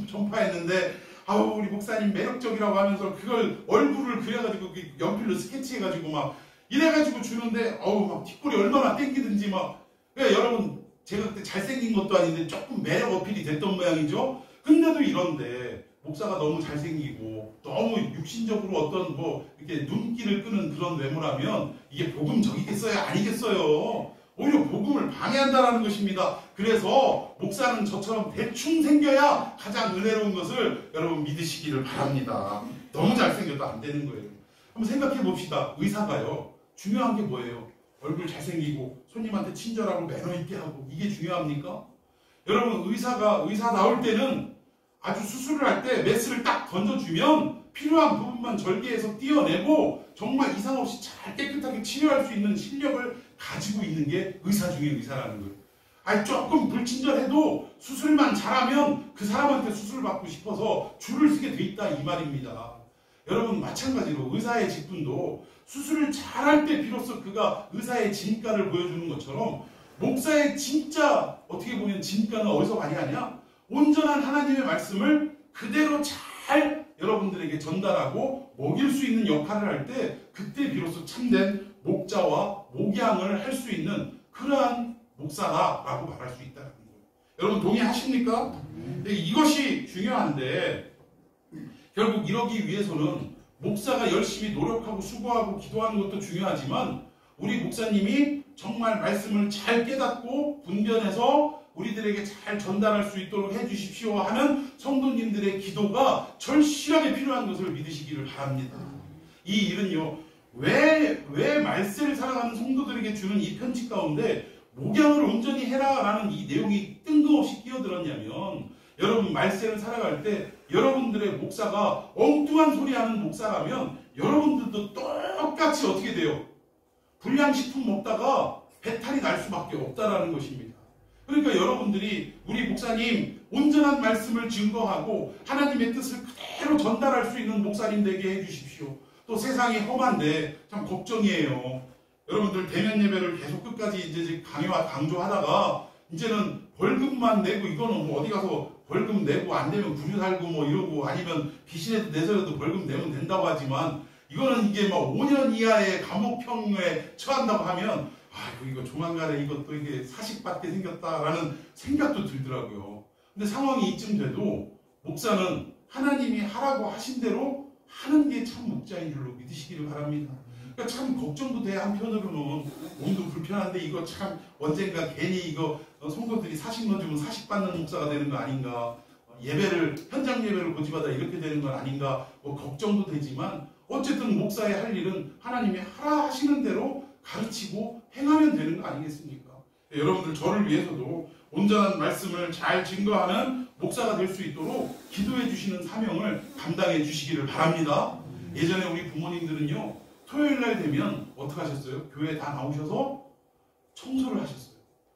전파했는데 아우 우리 목사님 매력적이라고 하면서 그걸 얼굴을 그려가지고 연필로 스케치해가지고 막 이래가지고 주는데 막 뒷골이 얼마나 땡기든지 막 그러니까 여러분 제가 그때 잘생긴 것도 아닌데 조금 매력 어필이 됐던 모양이죠. 근데도 이런데 목사가 너무 잘생기고 너무 육신적으로 어떤 이렇게 눈길을 끄는 그런 외모라면 이게 복음적이겠어요? 아니겠어요? 오히려 복음을 방해한다는 것입니다. 그래서 목사는 저처럼 대충 생겨야 가장 은혜로운 것을 여러분 믿으시기를 바랍니다. 너무 잘생겨도 안 되는 거예요. 한번 생각해 봅시다. 의사가요. 중요한 게 뭐예요? 얼굴 잘생기고 손님한테 친절하고 매너 있게 하고 이게 중요합니까? 여러분 의사 나올 때는 아주 수술을 할 때 메스를 딱 던져주면 필요한 부분만 절개해서 띄어내고 정말 이상 없이 잘 깨끗하게 치료할 수 있는 실력을 가지고 있는 게 의사 중에 의사라는 거예요. 아니 조금 불친절해도 수술만 잘하면 그 사람한테 수술 받고 싶어서 줄을 서게 돼 있다 이 말입니다. 여러분 마찬가지로 의사의 직분도 수술을 잘할 때 비로소 그가 의사의 진가를 보여주는 것처럼 목사의 진짜 어떻게 보면 진가는 어디서 많이 하냐? 온전한 하나님의 말씀을 그대로 잘 여러분들에게 전달하고 먹일 수 있는 역할을 할 때 그때 비로소 참된 목자와 목양을 할 수 있는 그러한 목사다라고 말할 수 있다는 거예요. 여러분 동의하십니까? 이것이 중요한데 결국 이러기 위해서는 목사가 열심히 노력하고 수고하고 기도하는 것도 중요하지만 우리 목사님이 정말 말씀을 잘 깨닫고 분별해서 우리들에게 잘 전달할 수 있도록 해주십시오 하는 성도님들의 기도가 절실하게 필요한 것을 믿으시기를 바랍니다. 이 일은요, 왜 말세를 살아가는 성도들에게 주는 이 편지 가운데 목양을 온전히 해라 라는 이 내용이 뜬금없이 끼어들었냐면 여러분 말세를 살아갈 때 여러분들의 목사가 엉뚱한 소리 하는 목사라면 여러분들도 똑같이 어떻게 돼요? 불량식품 먹다가 배탈이 날 수밖에 없다라는 것입니다. 그러니까 여러분들이 우리 목사님 온전한 말씀을 증거하고 하나님의 뜻을 그대로 전달할 수 있는 목사님 되게 해주십시오. 또 세상이 험한데 참 걱정이에요. 여러분들 대면 예배를 계속 끝까지 이제 강조하다가 이제는 벌금만 내고 이거는 뭐 어디 가서 벌금 내고 안 되면 구류 살고 뭐 이러고 아니면 빚이라도 내서라도 벌금 내면 된다고 하지만 이거는 이게 막 5년 이하의 감옥형에 처한다고 하면 이거 조만간에 이것도 이게 사식받게 생겼다라는 생각도 들더라고요. 근데 상황이 이쯤 돼도 목사는 하나님이 하라고 하신 대로 하는 게 참 목자인 줄로 믿으시기를 바랍니다. 그러니까 참 걱정도 돼. 한편으로는 몸도 불편한데 이거 참 언젠가 괜히 이거 성도들이 사식 넣어주면 사식받는 목사가 되는 거 아닌가, 현장 예배를 고집하다 이렇게 되는 건 아닌가, 뭐 걱정도 되지만 어쨌든 목사의 할 일은 하나님이 하라 하시는 대로 가르치고 행하면 되는 거 아니겠습니까? 여러분들 저를 위해서도 온전한 말씀을 잘 증거하는 목사가 될 수 있도록 기도해 주시는 사명을 감당해 주시기를 바랍니다. 예전에 우리 부모님들은요, 토요일 날 되면 어떻게 하셨어요? 교회에 다 나오셔서 청소를 하셨어요.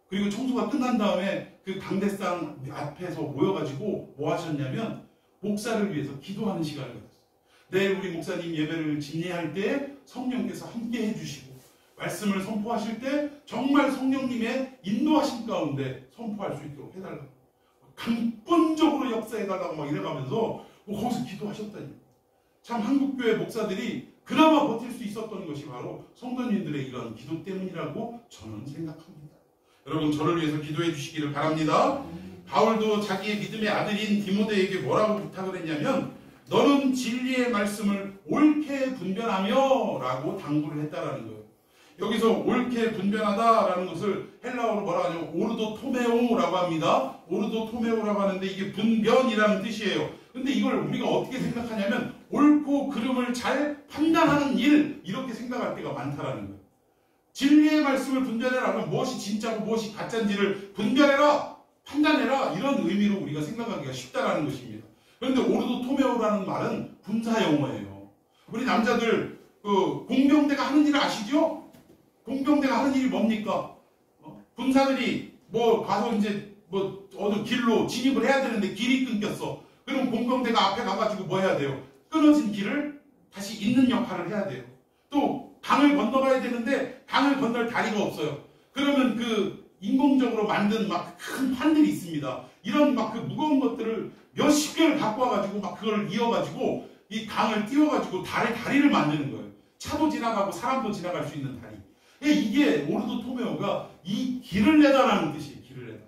그리고 청소가 끝난 다음에 그 강대상 앞에서 모여가지고 뭐 하셨냐면 목사를 위해서 기도하는 시간을 가졌어요. 내일 우리 목사님 예배를 집례할 때 성령께서 함께 해주시고 말씀을 선포하실 때 정말 성령님의 인도하심 가운데 선포할 수 있도록 해달라고, 강권적으로 역사해달라고 막 이래가면서 거기서 기도하셨다니. 참 한국교회 목사들이 그나마 버틸 수 있었던 것이 바로 성도님들의 이런 기도 때문이라고 저는 생각합니다. 여러분 저를 위해서 기도해 주시기를 바랍니다. 바울도 자기의 믿음의 아들인 디모데에게 뭐라고 부탁을 했냐면 너는 진리의 말씀을 옳게 분별하며 라고 당부를 했다라는 거예요. 여기서 옳게 분별하다라는 것을 헬라어로 뭐라고 하냐면 오르도 토메오라고 합니다. 오르도 토메오라고 하는데 이게 분변이라는 뜻이에요. 근데 이걸 우리가 어떻게 생각하냐면 옳고 그름을 잘 판단하는 일, 이렇게 생각할 때가 많다라는 거예요. 진리의 말씀을 분별해라 하면 무엇이 진짜고 무엇이 가짜인지를 분별해라, 판단해라, 이런 의미로 우리가 생각하기가 쉽다라는 것입니다. 그런데 오르도 토메오라는 말은 군사 용어예요. 우리 남자들 공병대가 하는 일 아시죠? 공병대가 하는 일이 뭡니까? 군사들이 뭐 가서 이제 뭐 어느 길로 진입을 해야 되는데 길이 끊겼어. 그럼 공병대가 앞에 가가지고 뭐 해야 돼요? 끊어진 길을 다시 잇는 역할을 해야 돼요. 또 강을 건너가야 되는데 강을 건널 다리가 없어요. 그러면 그 인공적으로 만든 막 큰 판들이 있습니다. 이런 막 그 무거운 것들을 몇십 개를 갖고 와가지고 막 그걸 이어가지고 이 강을 띄워가지고 다리를 만드는 거예요. 차도 지나가고 사람도 지나갈 수 있는 다리. 이게 오르도 토메오가 이 길을 내다라는 뜻이에요. 길을 내다.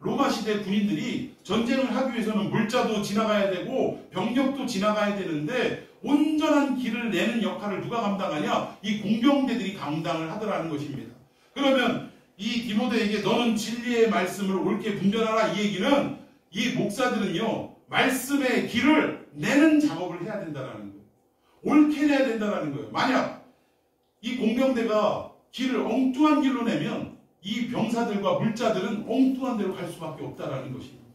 로마 시대 군인들이 전쟁을 하기 위해서는 물자도 지나가야 되고 병력도 지나가야 되는데 온전한 길을 내는 역할을 누가 감당하냐? 이 공병대들이 감당을 하더라는 것입니다. 그러면 이 디모데에게 너는 진리의 말씀을 옳게 분별하라, 이 얘기는 이 목사들은요 말씀의 길을 내는 작업을 해야 된다는 거예요. 옳게 내야 된다는 거예요. 만약 이 공병대가 길을 엉뚱한 길로 내면 이 병사들과 물자들은 엉뚱한 데로 갈 수밖에 없다는 것입니다.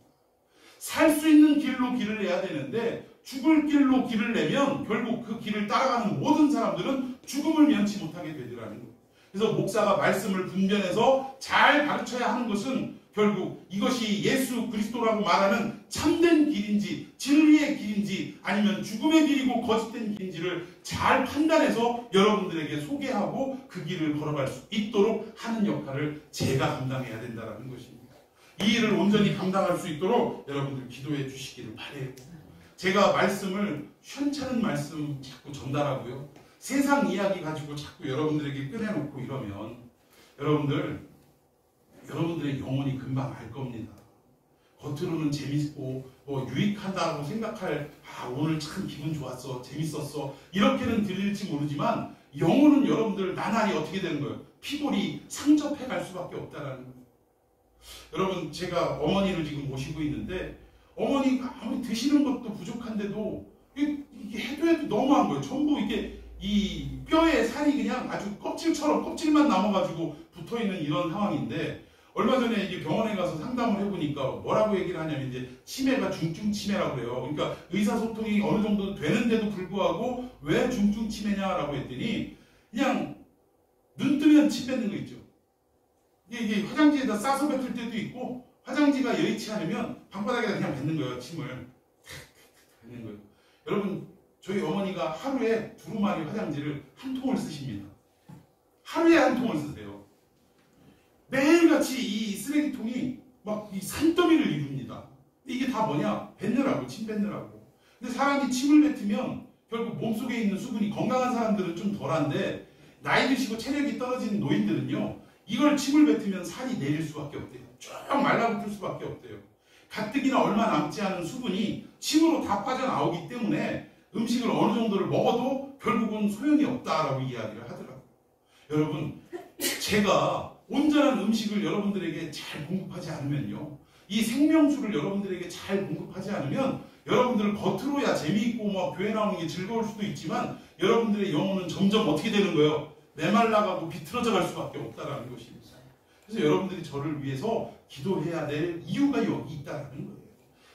살 수 있는 길로 길을 내야 되는데 죽을 길로 길을 내면 결국 그 길을 따라가는 모든 사람들은 죽음을 면치 못하게 되더라는 거예요. 그래서 목사가 말씀을 분별해서 잘 가르쳐야 하는 것은 결국 이것이 예수 그리스도라고 말하는 참된 길인지 진리의 길인지 아니면 죽음의 길이고 거짓된 길인지를 잘 판단해서 여러분들에게 소개하고 그 길을 걸어갈 수 있도록 하는 역할을 제가 감당해야 된다는 것입니다. 이 일을 온전히 감당할 수 있도록 여러분들 기도해 주시기를 바라요. 제가 말씀을 시원찮은 말씀 자꾸 전달하고요, 세상 이야기 가지고 자꾸 여러분들에게 꺼내놓고 이러면 여러분들의 영혼이 금방 알 겁니다. 겉으로는 재밌고 뭐 유익하다고 생각할 오늘 참 기분 좋았어, 재밌었어, 이렇게는 들릴지 모르지만 영혼은 여러분들 나날이 어떻게 되는 거예요? 피골이 상접해 갈 수밖에 없다는 거예요. 여러분 제가 어머니를 지금 모시고 있는데 어머니가 아무리 드시는 것도 부족한데도 이게 해도 너무한 거예요. 전부 이게 이 뼈에 살이 그냥 아주 껍질처럼 껍질만 남아가지고 붙어있는 이런 상황인데 얼마 전에 이제 병원에 가서 상담을 해보니까 뭐라고 얘기를 하냐면 이제 치매가 중증 치매라고 그래요. 그러니까 의사소통이 어느 정도 되는데도 불구하고 왜 중증 치매냐라고 했더니 그냥 눈 뜨면 침 뱉는 거 있죠. 이게 화장지에다 싸서 뱉을 때도 있고 화장지가 여의치 않으면 방바닥에다 그냥 뱉는 거예요. 침을 뱉는 거예요. 여러분 저희 어머니가 하루에 두루마리 화장지를 한 통을 쓰십니다. 하루에 한 통을 쓰세요. 매일같이 이 쓰레기통이 막 이 산더미를 이룹니다. 이게 다 뭐냐? 뱉느라고, 침 뱉느라고. 근데 사람이 침을 뱉으면 결국 몸속에 있는 수분이 건강한 사람들은 좀 덜한데 나이 드시고 체력이 떨어진 노인들은요 이걸 침을 뱉으면 살이 내릴 수밖에 없대요. 쭉 말라붙을 수밖에 없대요. 가뜩이나 얼마 남지 않은 수분이 침으로 다 빠져나오기 때문에 음식을 어느 정도를 먹어도 결국은 소용이 없다라고 이야기를 하더라고요. 여러분 제가 온전한 음식을 여러분들에게 잘 공급하지 않으면요 이 생명수를 여러분들에게 잘 공급하지 않으면 여러분들은 겉으로야 재미있고 뭐 교회 나오는 게 즐거울 수도 있지만 여러분들의 영혼은 점점 어떻게 되는 거예요? 메말라가고 비틀어져 갈 수밖에 없다라는 것입니다. 그래서 여러분들이 저를 위해서 기도해야 될 이유가 여기 있다라는 거예요.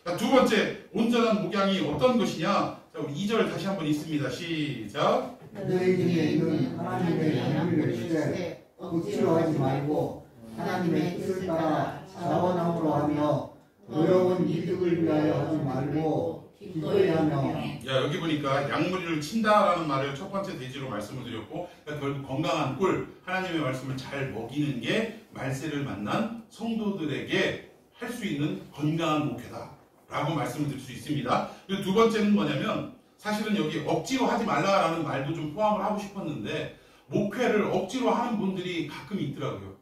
자, 두 번째 온전한 목양이 어떤 것이냐? 자, 우리 2절 다시 한번 읽습니다. 시작. 너희 중에 있는 하나님의 양육을 시되 억지로 하지 말고 하나님의 뜻을 따라 자원함으로 하며 어려운 이득을 위하여 하지 말고 기도해 하며. 야, 여기 보니까 양무리를 친다라는 말을 첫 번째 대지로 말씀을 드렸고 그러니까 결국 건강한 꿀 하나님의 말씀을 잘 먹이는 게 말세를 만난 성도들에게 할 수 있는 건강한 목회다 라고 말씀을 드릴 수 있습니다. 그리고 두 번째는 뭐냐면 사실은 여기 억지로 하지 말라라는 말도 좀 포함을 하고 싶었는데 목회를 억지로 하는 분들이 가끔 있더라고요.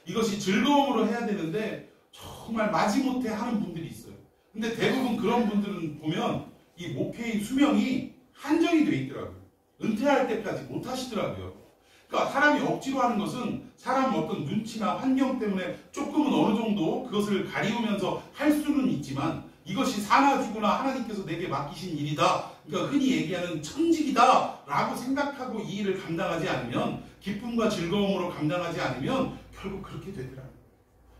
이것이 즐거움으로 해야 되는데 정말 마지못해 하는 분들이 있어요. 근데 대부분 그런 분들은 보면 이 목회의 수명이 한정이 돼 있더라고요. 은퇴할 때까지 못 하시더라고요. 그러니까 사람이 억지로 하는 것은 사람 어떤 눈치나 환경 때문에 조금은 어느 정도 그것을 가리우면서 할 수는 있지만 이것이 사나 죽으나 하나님께서 내게 맡기신 일이다. 그러니까 흔히 얘기하는 천직이다 라고 생각하고 이 일을 감당하지 않으면 기쁨과 즐거움으로 감당하지 않으면 결국 그렇게 되더라고요.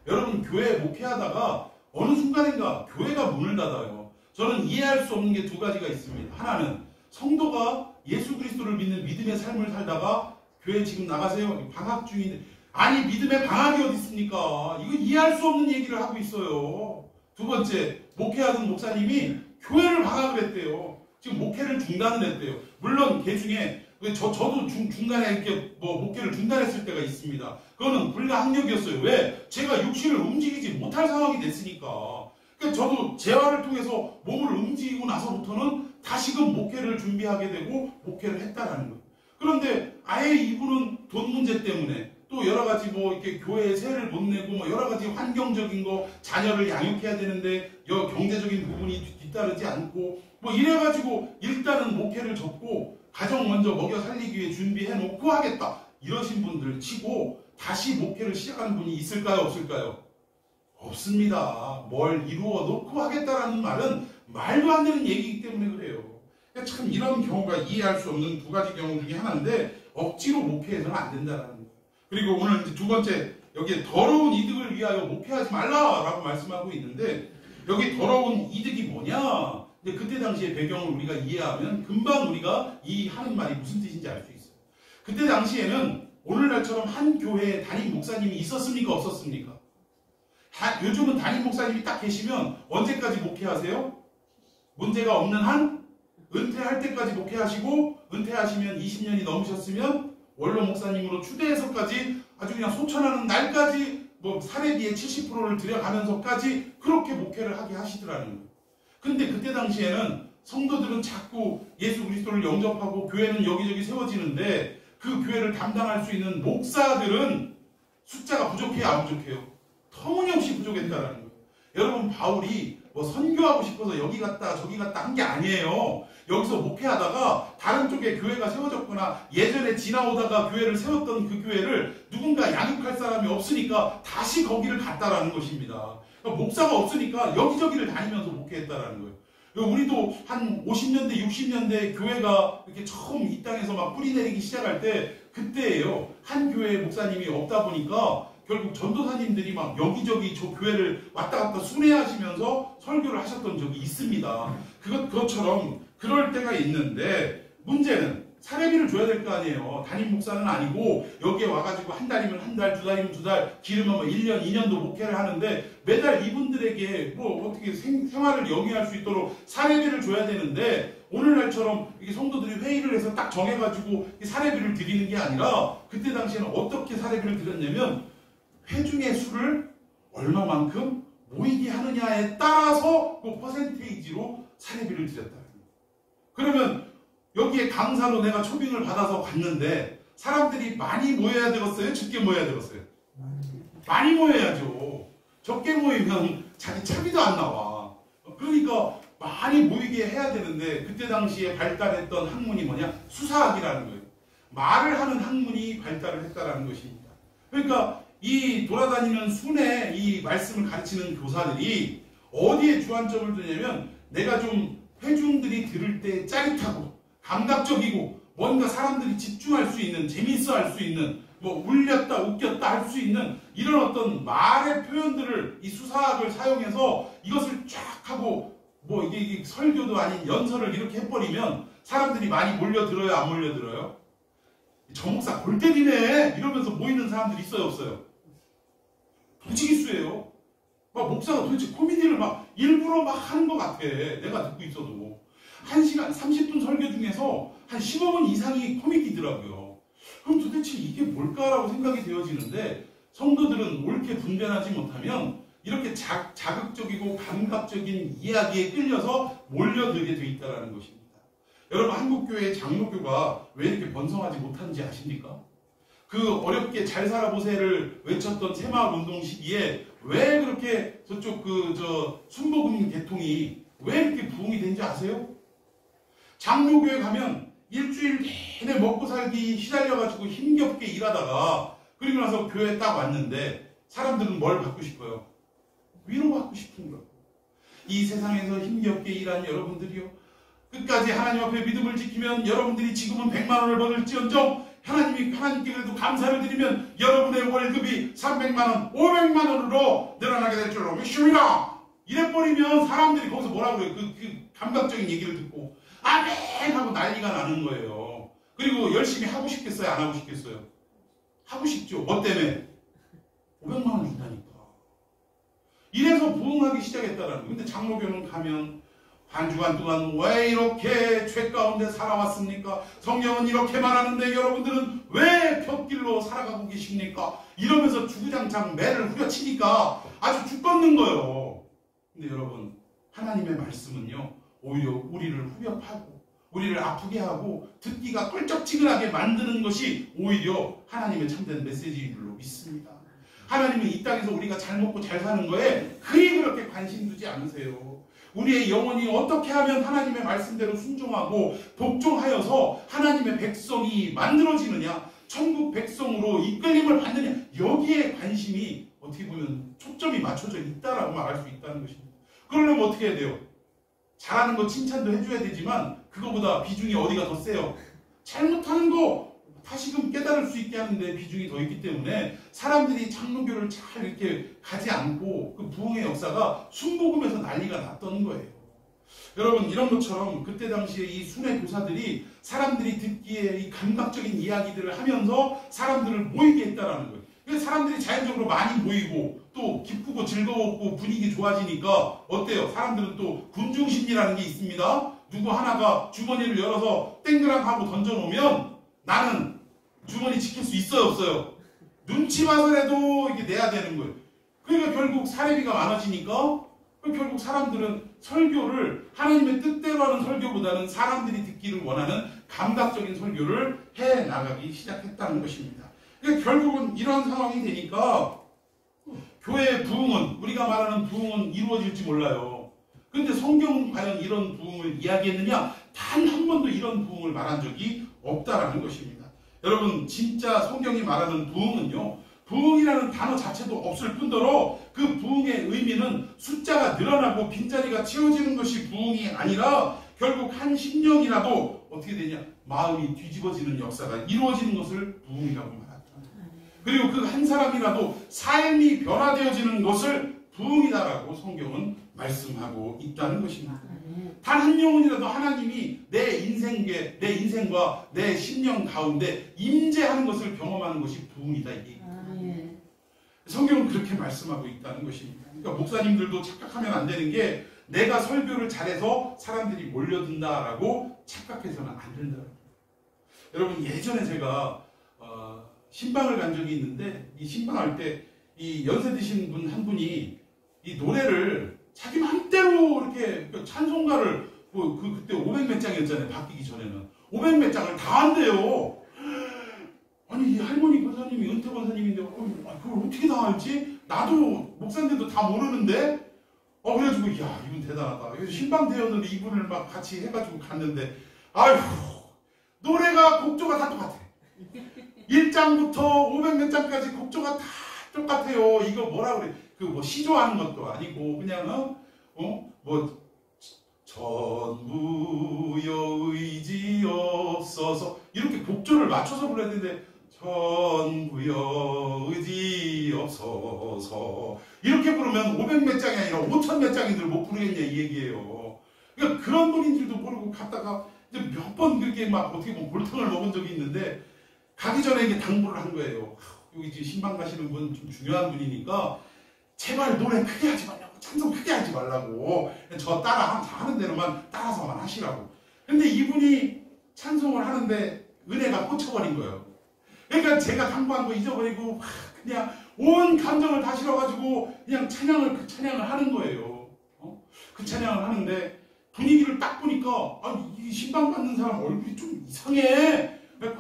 여러분 교회 목회하다가 어느 순간인가 교회가 문을 닫아요. 저는 이해할 수 없는 게 두 가지가 있습니다. 하나는 성도가 예수 그리스도를 믿는 믿음의 삶을 살다가 교회 지금 나가세요. 방학 중인데 아니 믿음의 방학이 어디 있습니까? 이거 이해할 수 없는 얘기를 하고 있어요. 두 번째 목회하던 목사님이 교회를 방학을 했대요. 지금 목회를 중단을 했대요. 물론 그 중에 저도 중간에 이렇게 뭐 목회를 중단했을 때가 있습니다. 그거는 불가항력이었어요. 왜? 제가 육신을 움직이지 못할 상황이 됐으니까. 그러니까 저도 재활을 통해서 몸을 움직이고 나서부터는 다시금 목회를 준비하게 되고 목회를 했다라는 거예요. 그런데 아예 이분은 돈 문제 때문에 또 여러 가지 뭐 이렇게 교회에 세를 못 내고 뭐 여러 가지 환경적인 거 자녀를 양육해야 되는데 경제적인 부분이 뒤따르지 않고 뭐 이래가지고 일단은 목회를 접고 가정 먼저 먹여 살리기 위해 준비해 놓고 하겠다 이러신 분들 치고 다시 목회를 시작하는 분이 있을까요? 없을까요? 없습니다. 뭘 이루어 놓고 하겠다라는 말은 말도 안 되는 얘기이기 때문에 그래요. 참 이런 경우가 이해할 수 없는 두 가지 경우 중에 하나인데 억지로 목회해서는 안 된다라는 거예요. 그리고 오늘 이제 두 번째 여기에 더러운 이득을 위하여 목회하지 말라라고 말씀하고 있는데 여기 더러운 이득이 뭐냐? 근데 그때 당시의 배경을 우리가 이해하면 금방 우리가 이 하는 말이 무슨 뜻인지 알 수 있어요. 그때 당시에는 오늘날처럼 한 교회에 담임 목사님이 있었습니까? 없었습니까? 요즘은 담임 목사님이 딱 계시면 언제까지 목회하세요? 문제가 없는 한 은퇴할 때까지 목회하시고 은퇴하시면 20년이 넘으셨으면 원로 목사님으로 추대해서까지 아주 그냥 소천하는 날까지 뭐 사례비의 70%를 들여가면서까지 그렇게 목회를 하게 하시더라는 거예요. 근데 그때 당시에는 성도들은 자꾸 예수 그리스도를 영접하고 교회는 여기저기 세워지는데 그 교회를 담당할 수 있는 목사들은 숫자가 부족해요, 안 부족해요? 터무니없이 부족했다라는 거예요. 여러분 바울이 뭐 선교하고 싶어서 여기 갔다 저기 갔다 한 게 아니에요. 여기서 목회하다가 다른 쪽에 교회가 세워졌거나 예전에 지나오다가 교회를 세웠던 그 교회를 누군가 양육할 사람이 없으니까 다시 거기를 갔다라는 것입니다. 그러니까 목사가 없으니까 여기저기를 다니면서 목회했다라는 거예요. 우리도 한 50년대, 60년대 교회가 이렇게 처음 이 땅에서 막 뿌리 내리기 시작할 때 그때예요. 한 교회 목사님이 없다 보니까 결국 전도사님들이 막 여기저기 저 교회를 왔다 갔다 순회하시면서 설교를 하셨던 적이 있습니다. 그것처럼 그럴 때가 있는데 문제는 사례비를 줘야 될 거 아니에요. 담임 목사는 아니고 여기에 와가지고 한 달이면 한 달, 두 달이면 두 달, 길으면 뭐 1년, 2년도 목회를 하는데 매달 이분들에게 뭐 어떻게 생활을 영위할 수 있도록 사례비를 줘야 되는데 오늘날처럼 이게 성도들이 회의를 해서 딱 정해가지고 사례비를 드리는 게 아니라 그때 당시에는 어떻게 사례비를 드렸냐면 회중의 수를 얼마만큼 모이게 하느냐에 따라서 그 퍼센테이지로 사례비를 드렸다. 그러면 여기에 강사로 내가 초빙을 받아서 갔는데 사람들이 많이 모여야 되겠어요? 적게 모여야 되겠어요? 많이 모여야죠. 적게 모이면 자기 차비도 안 나와. 그러니까 많이 모이게 해야 되는데 그때 당시에 발달했던 학문이 뭐냐? 수사학이라는 거예요. 말을 하는 학문이 발달을 했다라는 것입니다. 그러니까 이 돌아다니는 순회 이 말씀을 가르치는 교사들이 어디에 주안점을 두냐면 내가 좀 회중들이 들을 때 짜릿하고 감각적이고 뭔가 사람들이 집중할 수 있는 재밌어 할 수 있는 뭐 울렸다 웃겼다 할 수 있는 이런 어떤 말의 표현들을 이 수사학을 사용해서 이것을 쫙 하고 뭐 이게 설교도 아닌 연설을 이렇게 해버리면 사람들이 많이 몰려들어요 안 몰려들어요? 저 목사 골 때리네 이러면서 모이는 사람들이 있어요 없어요? 부지기수예요. 막 목사가 도대체 코미디를 막 일부러 막 하는 것 같아. 내가 듣고 있어도. 1시간 30분 설교 중에서 한 15분 이상이 코미디더라고요. 그럼 도대체 이게 뭘까라고 생각이 되어지는데 성도들은 옳게 분별하지 못하면 이렇게 자극적이고 감각적인 이야기에 끌려서 몰려들게 돼 있다는 것입니다. 여러분 한국교회의 장로교가 왜 이렇게 번성하지 못하는지 아십니까? 그 어렵게 잘 살아보세를 외쳤던 새마을운동 시기에 왜 그렇게 저쪽 순복음 계통이 왜 이렇게 부흥이 된지 아세요? 장로교회 가면 일주일 내내 먹고 살기 시달려가지고 힘겹게 일하다가 그리고 나서 교회에 딱 왔는데 사람들은 뭘 받고 싶어요? 위로받고 싶은 거예요. 이 세상에서 힘겹게 일한 여러분들이요. 끝까지 하나님 앞에 믿음을 지키면 여러분들이 지금은 100만 원을 받을지언정 하나님께 그래도 감사를 드리면 여러분의 월급이 300만 원, 500만 원으로 늘어나게 될 줄로 믿습니다. 이래버리면 사람들이 거기서 뭐라고 그래요? 그 감각적인 얘기를 듣고 아멘 하고 난리가 나는 거예요. 그리고 열심히 하고 싶겠어요? 안 하고 싶겠어요? 하고 싶죠. 뭐 때문에? 500만 원 준다니까. 이래서 부흥하기 시작했다라는 거예요. 근데 장로교는 가면 한 주간 동안 왜 이렇게 죄 가운데 살아왔습니까? 성경은 이렇게 말하는데 여러분들은 왜 푯길로 살아가고 계십니까? 이러면서 주구장창 매를 후려치니까 아주 죽겠는 거예요. 근데 여러분 하나님의 말씀은요 오히려 우리를 후벼파고 우리를 아프게 하고 듣기가 껄쩍지근하게 만드는 것이 오히려 하나님의 참된 메시지인 줄로 믿습니다. 하나님은 이 땅에서 우리가 잘 먹고 잘 사는 거에 그리 그렇게 관심 두지 않으세요. 우리의 영혼이 어떻게 하면 하나님의 말씀대로 순종하고 복종하여서 하나님의 백성이 만들어지느냐, 천국 백성으로 이끌림을 받느냐, 여기에 관심이 어떻게 보면 초점이 맞춰져 있다라고 말할 수 있다는 것입니다. 그러려면 어떻게 해야 돼요? 잘하는 거 칭찬도 해줘야 되지만 그거보다 비중이 어디가 더 세요? 잘못하는 거 다시금 깨달을 수 있게 하는데 비중이 더 있기 때문에 사람들이 장로교를 잘 이렇게 가지 않고 그 부흥의 역사가 순복음에서 난리가 났던 거예요. 여러분 이런 것처럼 그때 당시에 이 순회 교사들이 사람들이 듣기에 이 감각적인 이야기들을 하면서 사람들을 모이게 했다라는 거예요. 그래서 사람들이 자연적으로 많이 모이고 또 기쁘고 즐거웠고 분위기 좋아지니까 어때요? 사람들은 또 군중심리라는 게 있습니다. 누구 하나가 주머니를 열어서 땡그랑 하고 던져놓으면 나는 주머니 지킬 수 있어요 없어요? 눈치 봐서라도 이게 내야 되는 거예요. 그러니까 결국 사례비가 많아지니까 결국 사람들은 설교를 하나님의 뜻대로 하는 설교보다는 사람들이 듣기를 원하는 감각적인 설교를 해나가기 시작했다는 것입니다. 그러니까 결국은 이런 상황이 되니까 교회의 부흥은 우리가 말하는 부흥은 이루어질지 몰라요. 그런데 성경은 과연 이런 부흥을 이야기했느냐? 단 한 번도 이런 부흥을 말한 적이 없다라는 것입니다. 여러분 진짜 성경이 말하는 부흥은요. 부흥이라는 단어 자체도 없을 뿐더러 그 부흥의 의미는 숫자가 늘어나고 빈자리가 채워지는 것이 부흥이 아니라 결국 한 심령이라도 어떻게 되냐? 마음이 뒤집어지는 역사가 이루어지는 것을 부흥이라고 말합니다. 그리고 그 한 사람이라도 삶이 변화되어지는 것을 부흥이다라고 성경은 말씀하고 있다는 것입니다. 단 한 영혼이라도 하나님이 내 인생과 내 심령 가운데 임재하는 것을 경험하는 것이 부흥이다. 이게 성경은 그렇게 말씀하고 있다는 것입니다. 그러니까 목사님들도 착각하면 안 되는 게 내가 설교를 잘해서 사람들이 몰려든다라고 착각해서는 안 된다. 여러분, 예전에 제가 신방을 간 적이 있는데, 이 신방할 때 이 연세 드신 분 한 분이 이 노래를 자기 맘대로 이렇게 찬송가를 그때 500몇 장이었잖아요. 바뀌기 전에는 500몇 장을 다 한대요. 아니, 이 할머니 권사님이 은퇴 권사님인데 그걸 어떻게 다 알지? 나도 목사인데도 다 모르는데. 그래가지고 야, 이분 대단하다. 그래서 신방 대였는데 이분을 막 같이 해가지고 갔는데, 아휴, 노래가 곡조가 다 똑같아. 1장부터 500몇 장까지 곡조가 다 똑같아요. 이거 뭐라 그래? 그 뭐 시조하는 것도 아니고 그냥 전부여 의지 없어서 이렇게 곡조를 맞춰서 불러야 되는데, 전부여 의지 없어서 이렇게 부르면 500몇 장이 아니라 5천 몇 장인들 못 부르겠냐 이 얘기예요. 그러니까 그런 분인 줄도 모르고 갔다가 이제 몇 번 그렇게 막 어떻게 보면 골탕을 먹은 적이 있는데, 가기 전에 이게 당부를 한 거예요. 여기 지금 신방 가시는 분 좀 중요한 분이니까 제발 노래 크게 하지 말라고, 찬송 크게 하지 말라고, 저 따라 하는 대로만 따라서만 하시라고. 근데 이분이 찬송을 하는데 은혜가 꽂혀버린 거예요. 그러니까 제가 당부한 거 잊어버리고 그냥 온 감정을 다 실어가지고 그냥 그 찬양을 하는 거예요. 그 찬양을 하는데 분위기를 딱 보니까 이 신방 받는 사람 얼굴이 좀 이상해. 그래서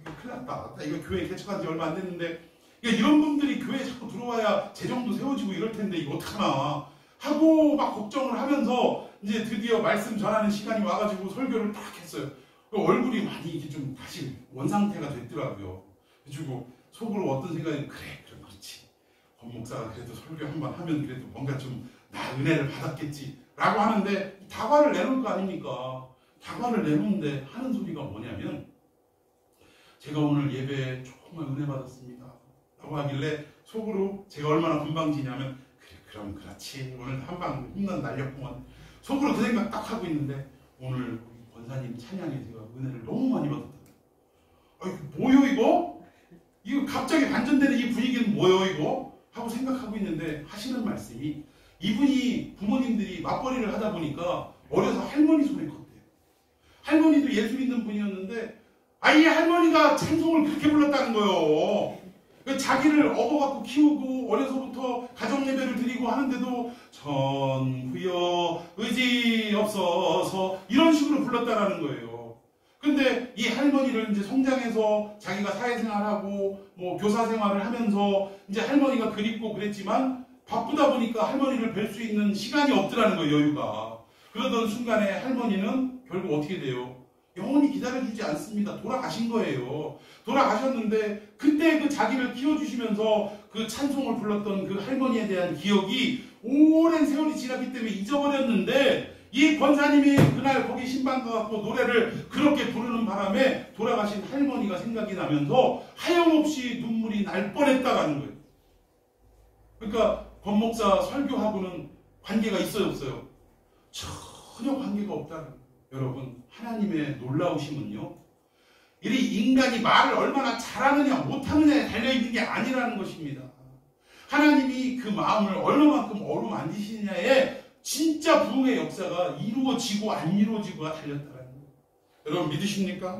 이거 큰일 났다. 이거 교회 개척한 지 얼마 안 됐는데, 이런 분들이 교회에 자꾸 들어와야 재정도 세워지고 이럴 텐데 이거 어떡하나 하고 막 걱정을 하면서 이제 드디어 말씀 전하는 시간이 와가지고 설교를 딱 했어요. 얼굴이 많이 이렇게 좀 다시 원상태가 됐더라고요. 그래가지고 속으로 어떤 생각이, 그렇지. 권 목사가 그래도 설교 한번 하면 그래도 뭔가 좀 나 은혜를 받았겠지 라고 하는데, 다과를 내놓을 거 아닙니까? 다과를 내놓는데 하는 소리가 뭐냐면, 제가 오늘 예배에 정말 은혜 받았습니다 라고 하길래 속으로 제가 얼마나 건방지냐면, 그럼 그렇지, 오늘 한방 홈런 날렸구만, 속으로 그 생각 딱 하고 있는데, 오늘 권사님 찬양에 제가 은혜를 너무 많이 받았다. 이거 뭐요 이거? 이거 갑자기 반전되는 이 분위기는 뭐요 이거? 하고 생각하고 있는데 하시는 말씀이, 이분이 부모님들이 맞벌이를 하다 보니까 어려서 할머니 손에 컸대요. 할머니도 예수 믿는 분이었는데 이 할머니가 찬송을 그렇게 불렀다는 거예요. 자기를 업어갖고 키우고 어려서부터 가정예배를 드리고 하는데도 전부여 의지 없어서 이런 식으로 불렀다라는 거예요. 근데 이 할머니를 이제 성장해서 자기가 사회생활하고 뭐 교사생활을 하면서 이제 할머니가 그립고 그랬지만 바쁘다 보니까 할머니를 뵐 수 있는 시간이 없더라는 거예요, 여유가. 그러던 순간에 할머니는 결국 어떻게 돼요? 영원히 기다려주지 않습니다. 돌아가신 거예요. 돌아가셨는데 그때 그 자기를 키워주시면서 그 찬송을 불렀던 그 할머니에 대한 기억이 오랜 세월이 지났기 때문에 잊어버렸는데, 이 권사님이 그날 거기 신방 가서 노래를 그렇게 부르는 바람에 돌아가신 할머니가 생각이 나면서 하염없이 눈물이 날 뻔했다라는 거예요. 그러니까 권 목사 설교하고는 관계가 있어요, 없어요? 전혀 관계가 없다는 거예요. 여러분, 하나님의 놀라우심은요, 이 인간이 말을 얼마나 잘하느냐 못하느냐에 달려있는 게 아니라는 것입니다. 하나님이 그 마음을 얼마만큼 어루만지시느냐에 진짜 부흥의 역사가 이루어지고 안 이루어지고가 달렸다는 거예요. 여러분 믿으십니까?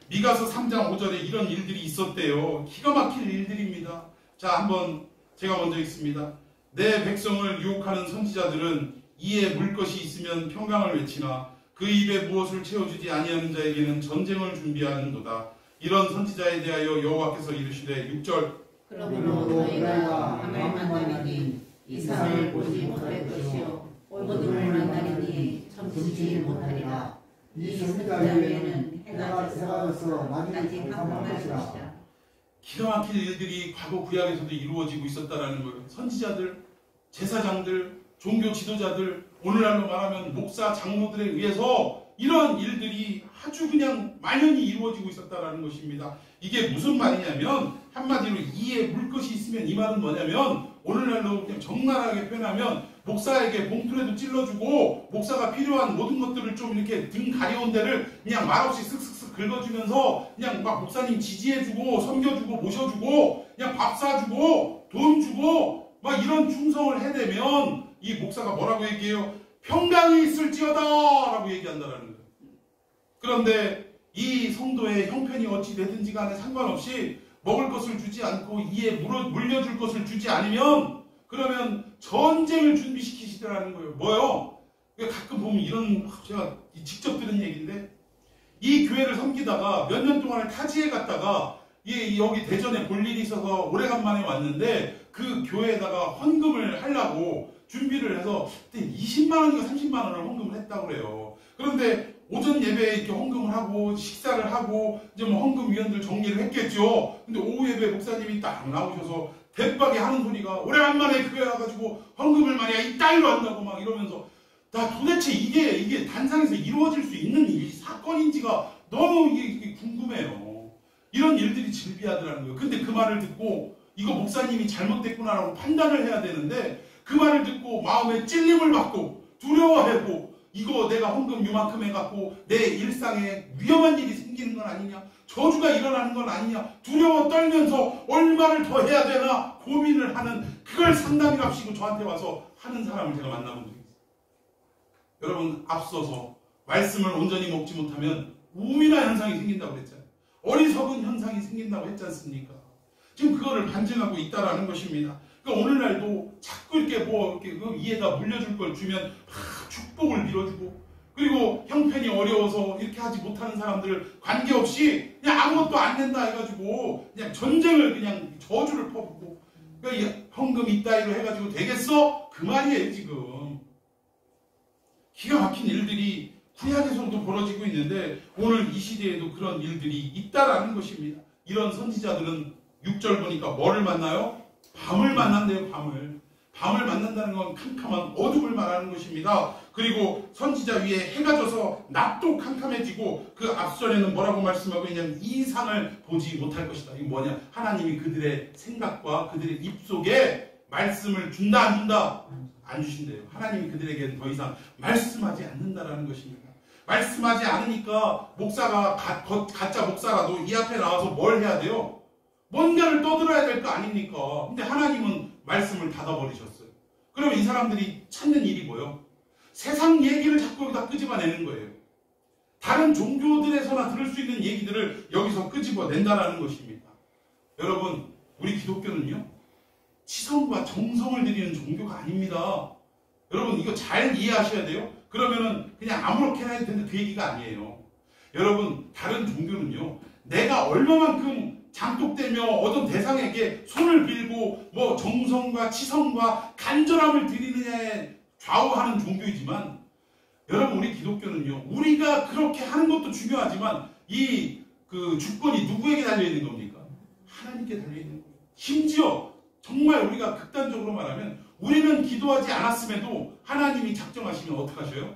미가서 3장 5절에 이런 일들이 있었대요. 기가 막힐 일들입니다. 자, 한번 제가 먼저 읽습니다. 내 백성을 유혹하는 선지자들은 이에 물 것이 있으면 평강을 외치나 그 입에 무엇을 채워주지 아니하는 자에게는 전쟁을 준비하는도다. 이런 선지자에 대하여 여호와께서 이르시되 6절 그러므로 너희가 밤을 만나니 이상을 보지 못할 것이요 어둠을 만나니 점치지 못하리라. 이 선지자 위에는 해가 져서 낮이 깜깜할 것이라. 기가 막힐 일들이 과거 구약에서도 이루어지고 있었다라는 거예요. 선지자들, 제사장들, 종교 지도자들, 오늘날로 말하면 목사, 장로들에 의해서 이런 일들이 아주 그냥 만연히 이루어지고 있었다라는 것입니다. 이게 무슨 말이냐면 한마디로 이에 물 것이 있으면 이 말은 뭐냐면 오늘날로 그냥 적나라하게 표현하면 목사에게 봉투라도 찔러주고 목사가 필요한 모든 것들을 좀 이렇게 등 가려운 데를 그냥 말없이 쓱쓱쓱 긁어주면서 그냥 막 목사님 지지해주고 섬겨주고 모셔주고 그냥 밥 사주고 돈 주고 막 이런 충성을 해대면 이 목사가 뭐라고 얘기해요? 평강이 있을지어다 라고 얘기한다라는 거예요. 그런데 이 성도의 형편이 어찌 되든지 간에 상관없이 먹을 것을 주지 않고 이에 물려줄 것을 주지 않으면 그러면 전쟁을 준비시키시더라는 거예요. 뭐요? 가끔 보면 이런, 제가 직접 들은 얘기인데 이 교회를 섬기다가 몇 년 동안을 타지에 갔다가 여기 대전에 볼 일이 있어서 오래간만에 왔는데 그 교회에다가 헌금을 하려고 준비를 해서 그때 20만 원인가 30만 원을 헌금을 했다고 그래요. 그런데 오전 예배에 이렇게 헌금을 하고 식사를 하고 이제 뭐 헌금위원들 정리를 했겠죠. 근데 오후 예배 목사님이 딱 나오셔서 대박에 하는 소리가 오래간만에 교회 와가지고 헌금을 말이야 이따위로 한다고 막 이러면서 나 도대체 이게 단상에서 이루어질 수 있는 사건인지가 너무 이게 궁금해요. 이런 일들이 즐비하더라는 거예요. 근데 그 말을 듣고 이거 목사님이 잘못됐구나라고 판단을 해야 되는데 그 말을 듣고 마음에 찔림을 받고 두려워하고 이거 내가 헌금 요만큼 해갖고 내 일상에 위험한 일이 생기는 건 아니냐, 저주가 일어나는 건 아니냐, 두려워 떨면서 얼마를 더 해야 되나 고민을 하는 그걸 상담이랍시고 저한테 와서 하는 사람을 제가 만나본 적이 있어요. 여러분, 앞서서 말씀을 온전히 먹지 못하면 우민화 현상이 생긴다고 그랬잖아요. 어리석은 현상이 생긴다고 했지 않습니까? 지금 그거를 반증하고 있다라는 것입니다. 그러니까 오늘날도 자꾸 이렇게 이렇게 이에다 물려줄 걸 주면 막 축복을 밀어주고, 그리고 형편이 어려워서 이렇게 하지 못하는 사람들 관계없이 그냥 아무것도 안 낸다 해가지고 그냥 전쟁을 그냥 저주를 퍼붓고, 그러니까 헌금 이따위로 해가지고 되겠어? 그 말이에요. 지금 기가 막힌 일들이 구약에서도 벌어지고 있는데 오늘 이 시대에도 그런 일들이 있다라는 것입니다. 이런 선지자들은 6절 보니까 뭐를 만나요? 밤을 만난대요. 밤을 만난다는 건 캄캄한 어둠을 말하는 것입니다. 그리고 선지자 위에 해가 져서 낮도 캄캄해지고 그 앞전에는 뭐라고 말씀하고 있냐면 이상을 보지 못할 것이다. 이게 뭐냐? 하나님이 그들의 생각과 그들의 입속에 말씀을 준다 안 준다? 안 주신대요. 하나님이 그들에게는 더 이상 말씀하지 않는다라는 것입니다. 말씀하지 않으니까 목사가 가짜 목사라도 이 앞에 나와서 뭘 해야 돼요? 뭔가를 떠들어야 될 거 아닙니까? 근데 하나님은 말씀을 닫아버리셨어요. 그러면 이 사람들이 찾는 일이 뭐예요? 세상 얘기를 자꾸 여기다 끄집어내는 거예요. 다른 종교들에서나 들을 수 있는 얘기들을 여기서 끄집어낸다라는 것입니다. 여러분, 우리 기독교는요, 치성과 정성을 드리는 종교가 아닙니다. 여러분, 이거 잘 이해하셔야 돼요. 그러면은 그냥 아무렇게나 해도 되는 그 얘기가 아니에요. 여러분, 다른 종교는요, 내가 얼마만큼 장독되며 어떤 대상에게 손을 빌고 뭐 정성과 치성과 간절함을 드리느냐에 좌우하는 종교이지만, 여러분, 우리 기독교는요, 우리가 그렇게 하는 것도 중요하지만 이 그 주권이 누구에게 달려있는 겁니까? 하나님께 달려있는 거예요. 심지어 정말 우리가 극단적으로 말하면 우리는 기도하지 않았음에도 하나님이 작정하시면 어떻게 하셔요?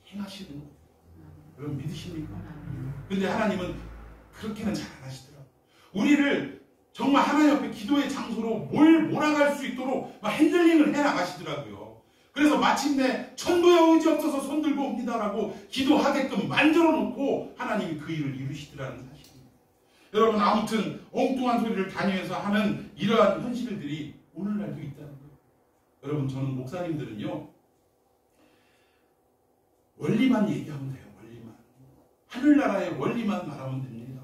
행하시는 거예요. 여러분, 믿으십니까? 근데 하나님은 그렇게는 잘 안 하시더라고요. 우리를 정말 하나님 앞에 기도의 장소로 몰아갈 수 있도록 막 핸들링을 해나가시더라고요. 그래서 마침내 천부의 의지 없어서 손들고 옵니다라고 기도하게끔 만들어 놓고 하나님이 그 일을 이루시더라는 사실입니다. 여러분, 아무튼 엉뚱한 소리를 다니면서 하는 이러한 현실들이 오늘날도 있다는 거예요. 여러분, 저는 목사님들은요, 원리만 얘기하면 돼요. 원리만. 하늘나라의 원리만 말하면 됩니다.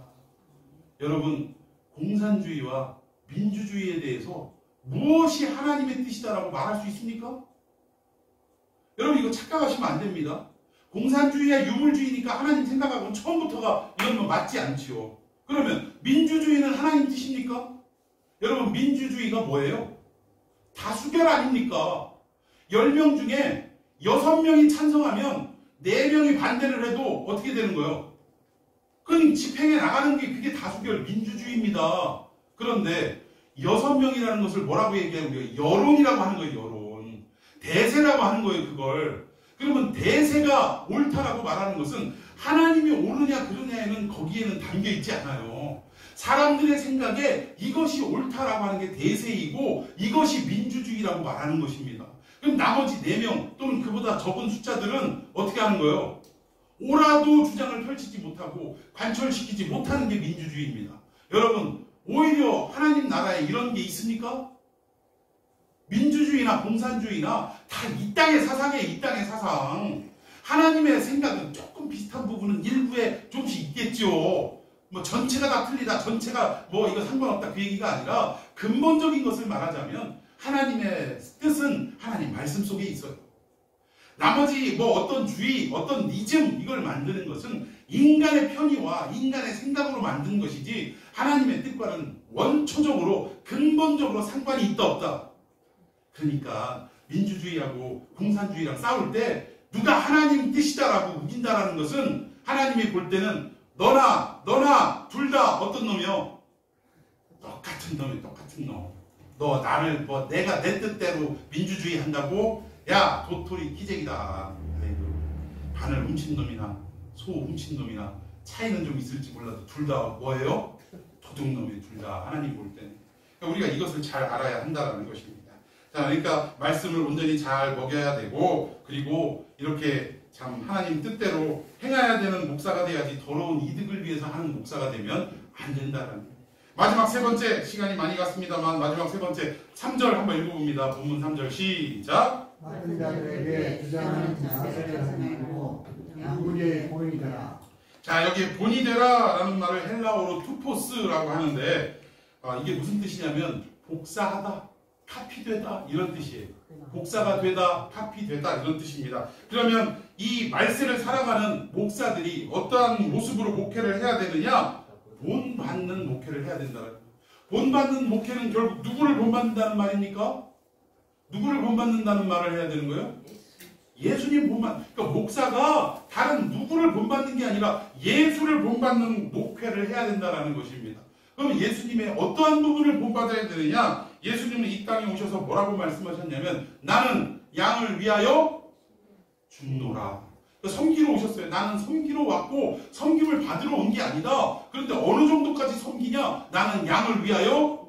여러분, 공산주의와 민주주의에 대해서 무엇이 하나님의 뜻이다라고 말할 수 있습니까? 여러분, 이거 착각하시면 안 됩니다. 공산주의야 유물주의니까 하나님 생각하고는 처음부터가 이런 거 맞지 않지요. 그러면 민주주의는 하나님 뜻입니까? 여러분, 민주주의가 뭐예요? 다수결 아닙니까? 10명 중에 6명이 찬성하면 4명이 반대를 해도 어떻게 되는 거예요? 그럼 집행에 나가는 게 그게 다수결 민주주의입니다. 그런데 6명이라는 것을 뭐라고 얘기해요? 우리가 여론이라고 하는 거예요. 여론. 대세라고 하는 거예요. 그걸. 그러면 대세가 옳다라고 말하는 것은 하나님이 옳으냐 그러냐에는 거기에는 담겨 있지 않아요. 사람들의 생각에 이것이 옳다라고 하는 게 대세이고 이것이 민주주의라고 말하는 것입니다. 그럼 나머지 4명 또는 그보다 적은 숫자들은 어떻게 하는 거예요? 옳아도 주장을 펼치지 못하고 관철시키지 못하는 게 민주주의입니다. 여러분, 오히려 하나님 나라에 이런 게 있습니까? 민주주의나 공산주의나 다 이 땅의 사상이에요. 이 땅의 사상. 하나님의 생각은 조금 비슷한 부분은 일부에 조금씩 있겠죠. 뭐 전체가 다 틀리다, 전체가 뭐 이거 상관없다 그 얘기가 아니라 근본적인 것을 말하자면 하나님의 뜻은 하나님 말씀 속에 있어요. 나머지 뭐 어떤 주의, 어떤 니즘 이걸 만드는 것은 인간의 편의와 인간의 생각으로 만든 것이지 하나님의 뜻과는 원초적으로 근본적으로 상관이 있다 없다. 그러니까 민주주의하고 공산주의랑 싸울 때 누가 하나님 뜻이다라고 우긴다라는 것은 하나님이 볼 때는 너나 둘 다 어떤 놈이요? 똑같은 놈이 똑같은 놈. 너 나를 뭐 내가 내 뜻대로 민주주의 한다고? 야 도토리 기재기다. 아이고, 바늘 훔친 놈이나 소 훔친 놈이나 차이는 좀 있을지 몰라도 둘 다 뭐예요? 도둑놈이 둘 다 하나님 볼 때는. 그러니까 우리가 이것을 잘 알아야 한다는 것입니다. 자, 그러니까 말씀을 온전히 잘 먹여야 되고 그리고 이렇게 참 하나님 뜻대로 행해야 되는 목사가 돼야지 더러운 이득을 위해서 하는 목사가 되면 안 된다는 거예요. 마지막 3번째, 시간이 많이 갔습니다만 마지막 3번째 3절 한번 읽어봅니다. 본문 3절 시작. 같은 자들에게 주장하는 자세를 하지 말고 양분의 본이 되라. 자, 여기 본이 되라 라는 말을 헬라어로 투포스라고 하는데 이게 무슨 뜻이냐면 복사하다, 카피되다 이런 뜻이에요. 복사가 되다, 카피되다 이런 뜻입니다. 그러면 이 말세를 살아가는 목사들이 어떠한 모습으로 목회를 해야 되느냐? 본받는 목회를 해야 된다는 거예요. 본받는 목회는 결국 누구를 본받는다는 말입니까? 누구를 본받는다는 말을 해야 되는 거예요? 예수님 본받는. 그러니까 목사가 다른 누구를 본받는 게 아니라 예수를 본받는 목회를 해야 된다는 것입니다. 그럼 예수님의 어떠한 부분을 본받아야 되느냐? 예수님은 이 땅에 오셔서 뭐라고 말씀하셨냐면 나는 양을 위하여 죽노라. 섬기러 오셨어요. 나는 섬기러 왔고 섬김을 받으러 온 게 아니다. 그런데 어느 정도까지 섬기냐? 나는 양을 위하여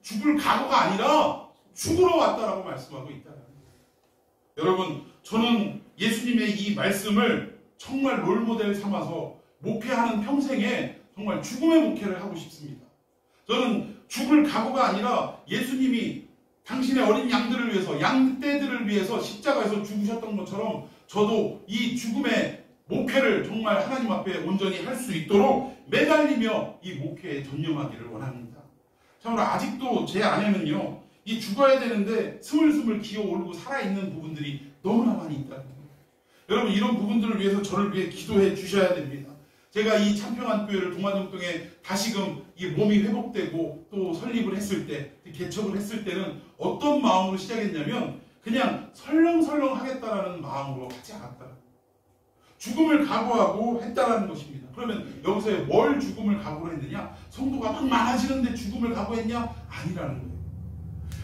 죽을 각오가 아니라 죽으러 왔다라고 말씀하고 있다. 여러분, 저는 예수님의 이 말씀을 정말 롤모델 삼아서 목회하는 평생에 정말 죽음의 목회를 하고 싶습니다. 저는 죽을 각오가 아니라 예수님이 당신의 어린 양들을 위해서, 양떼들을 위해서 십자가에서 죽으셨던 것처럼 저도 이 죽음의 목회를 정말 하나님 앞에 온전히 할 수 있도록 매달리며 이 목회에 전념하기를 원합니다. 참으로 아직도 제 안에는요, 이 죽어야 되는데 스물스물 기어오르고 살아있는 부분들이 너무나 많이 있다는 거예요. 여러분, 이런 부분들을 위해서 저를 위해 기도해 주셔야 됩니다. 제가 이 참평한 교회를 동화정동에 다시금 이 몸이 회복되고 또 설립을 했을 때, 개척을 했을 때는 어떤 마음으로 시작했냐면 그냥 설렁설렁 하겠다라는 마음으로 하지 않았다. 죽음을 각오하고 했다라는 것입니다. 그러면 여기서 뭘 죽음을 각오로 했느냐? 성도가 막 많아지는데 죽음을 각오했냐? 아니라는 거예요.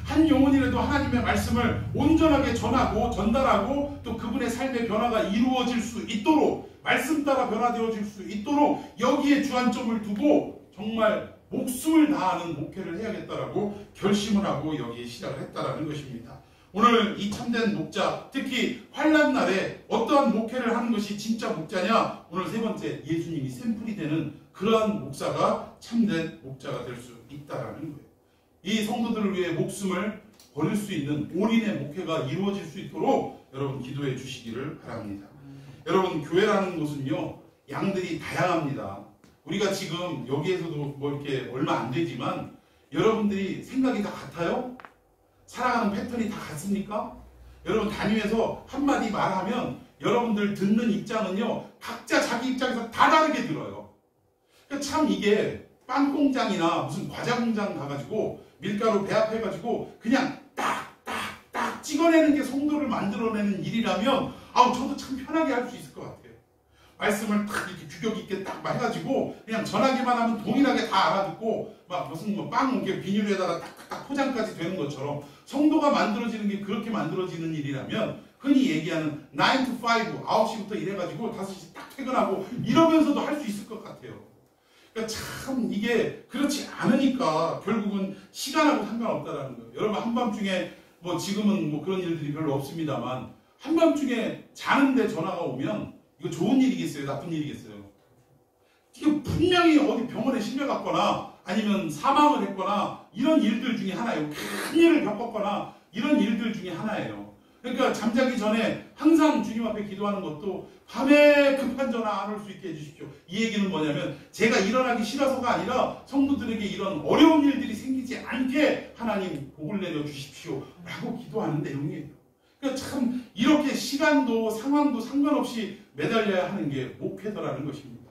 한 영혼이라도 하나님의 말씀을 온전하게 전하고 전달하고 또 그분의 삶의 변화가 이루어질 수 있도록 말씀 따라 변화되어질 수 있도록 여기에 주안점을 두고 정말 목숨을 다하는 목회를 해야겠다라고 결심을 하고 여기에 시작을 했다라는 것입니다. 오늘 이 참된 목자, 특히 환난 날에 어떠한 목회를 하는 것이 진짜 목자냐? 오늘 3번째, 예수님이 샘플이 되는 그러한 목사가 참된 목자가 될 수 있다라는 거예요. 이 성도들을 위해 목숨을 버릴 수 있는 올인의 목회가 이루어질 수 있도록 여러분 기도해 주시기를 바랍니다. 여러분, 교회라는 곳은요, 양들이 다양합니다. 우리가 지금 여기에서도 뭐 이렇게 얼마 안 되지만 여러분들이 생각이 다 같아요? 살아가는 패턴이 다 같습니까? 여러분, 다니면서 한마디 말하면 여러분들 듣는 입장은요, 각자 자기 입장에서 다 다르게 들어요. 그러니까 참 이게 빵 공장이나 무슨 과자 공장 가가지고 밀가루 배합해가지고 그냥 딱 찍어내는 게 성도를 만들어내는 일이라면 저도 참 편하게 할 수 있을 것 같아요. 말씀을 딱 이렇게 규격 있게 딱 해가지고 그냥 전하기만 하면 동일하게 다 알아듣고 막 무슨 뭐 빵 이렇게 비닐에다가 딱 포장까지 되는 것처럼 성도가 만들어지는 게 그렇게 만들어지는 일이라면 흔히 얘기하는 9 to 5, 9시부터 일해가지고 5시 딱 퇴근하고 이러면서도 할 수 있을 것 같아요. 그러니까 참 이게 그렇지 않으니까 결국은 시간하고 상관없다라는 거예요. 여러분 한밤중에 뭐 지금은 뭐 그런 일들이 별로 없습니다만 한밤중에 자는데 전화가 오면 이거 좋은 일이겠어요? 나쁜 일이겠어요? 이게 분명히 어디 병원에 실려갔거나 아니면 사망을 했거나 이런 일들 중에 하나예요. 큰 일을 겪었거나 이런 일들 중에 하나예요. 그러니까 잠자기 전에 항상 주님 앞에 기도하는 것도 밤에 급한 전화 안 올 수 있게 해주십시오. 이 얘기는 뭐냐면 제가 일어나기 싫어서가 아니라 성도들에게 이런 어려운 일들이 생기지 않게 하나님 복을 내려주십시오 라고 기도하는 내용이에요. 그러니까 참 이렇게 시간도 상황도 상관없이 매달려야 하는 게 목회더라는 것입니다.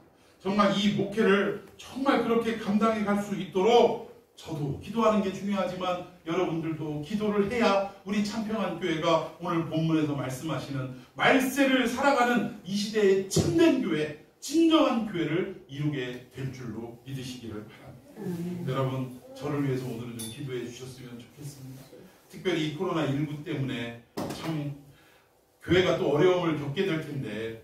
정말 이 목회를 정말 그렇게 감당해 갈 수 있도록 저도 기도하는 게 중요하지만 여러분들도 기도를 해야 우리 참평한 교회가 오늘 본문에서 말씀하시는 말세를 살아가는 이 시대의 참된 교회, 진정한 교회를 이루게 될 줄로 믿으시기를 바랍니다. 여러분 저를 위해서 오늘은 좀 기도해 주셨으면 좋겠습니다. 특별히 이 코로나19 때문에 참 교회가 또 어려움을 겪게 될 텐데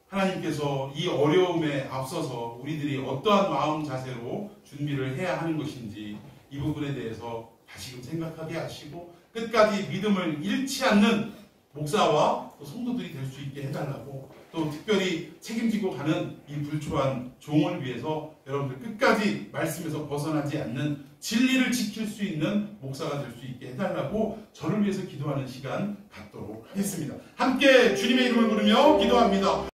하나님께서 이 어려움에 앞서서 우리들이 어떠한 마음 자세로 준비를 해야 하는 것인지 이 부분에 대해서 다시금 생각하게 하시고 끝까지 믿음을 잃지 않는 목사와 또 성도들이 될 수 있게 해달라고 또 특별히 책임지고 가는 이 불초한 종을 위해서 여러분들 끝까지 말씀에서 벗어나지 않는 진리를 지킬 수 있는 목사가 될 수 있게 해달라고 저를 위해서 기도하는 시간 갖도록 하겠습니다. 함께 주님의 이름을 부르며 기도합니다.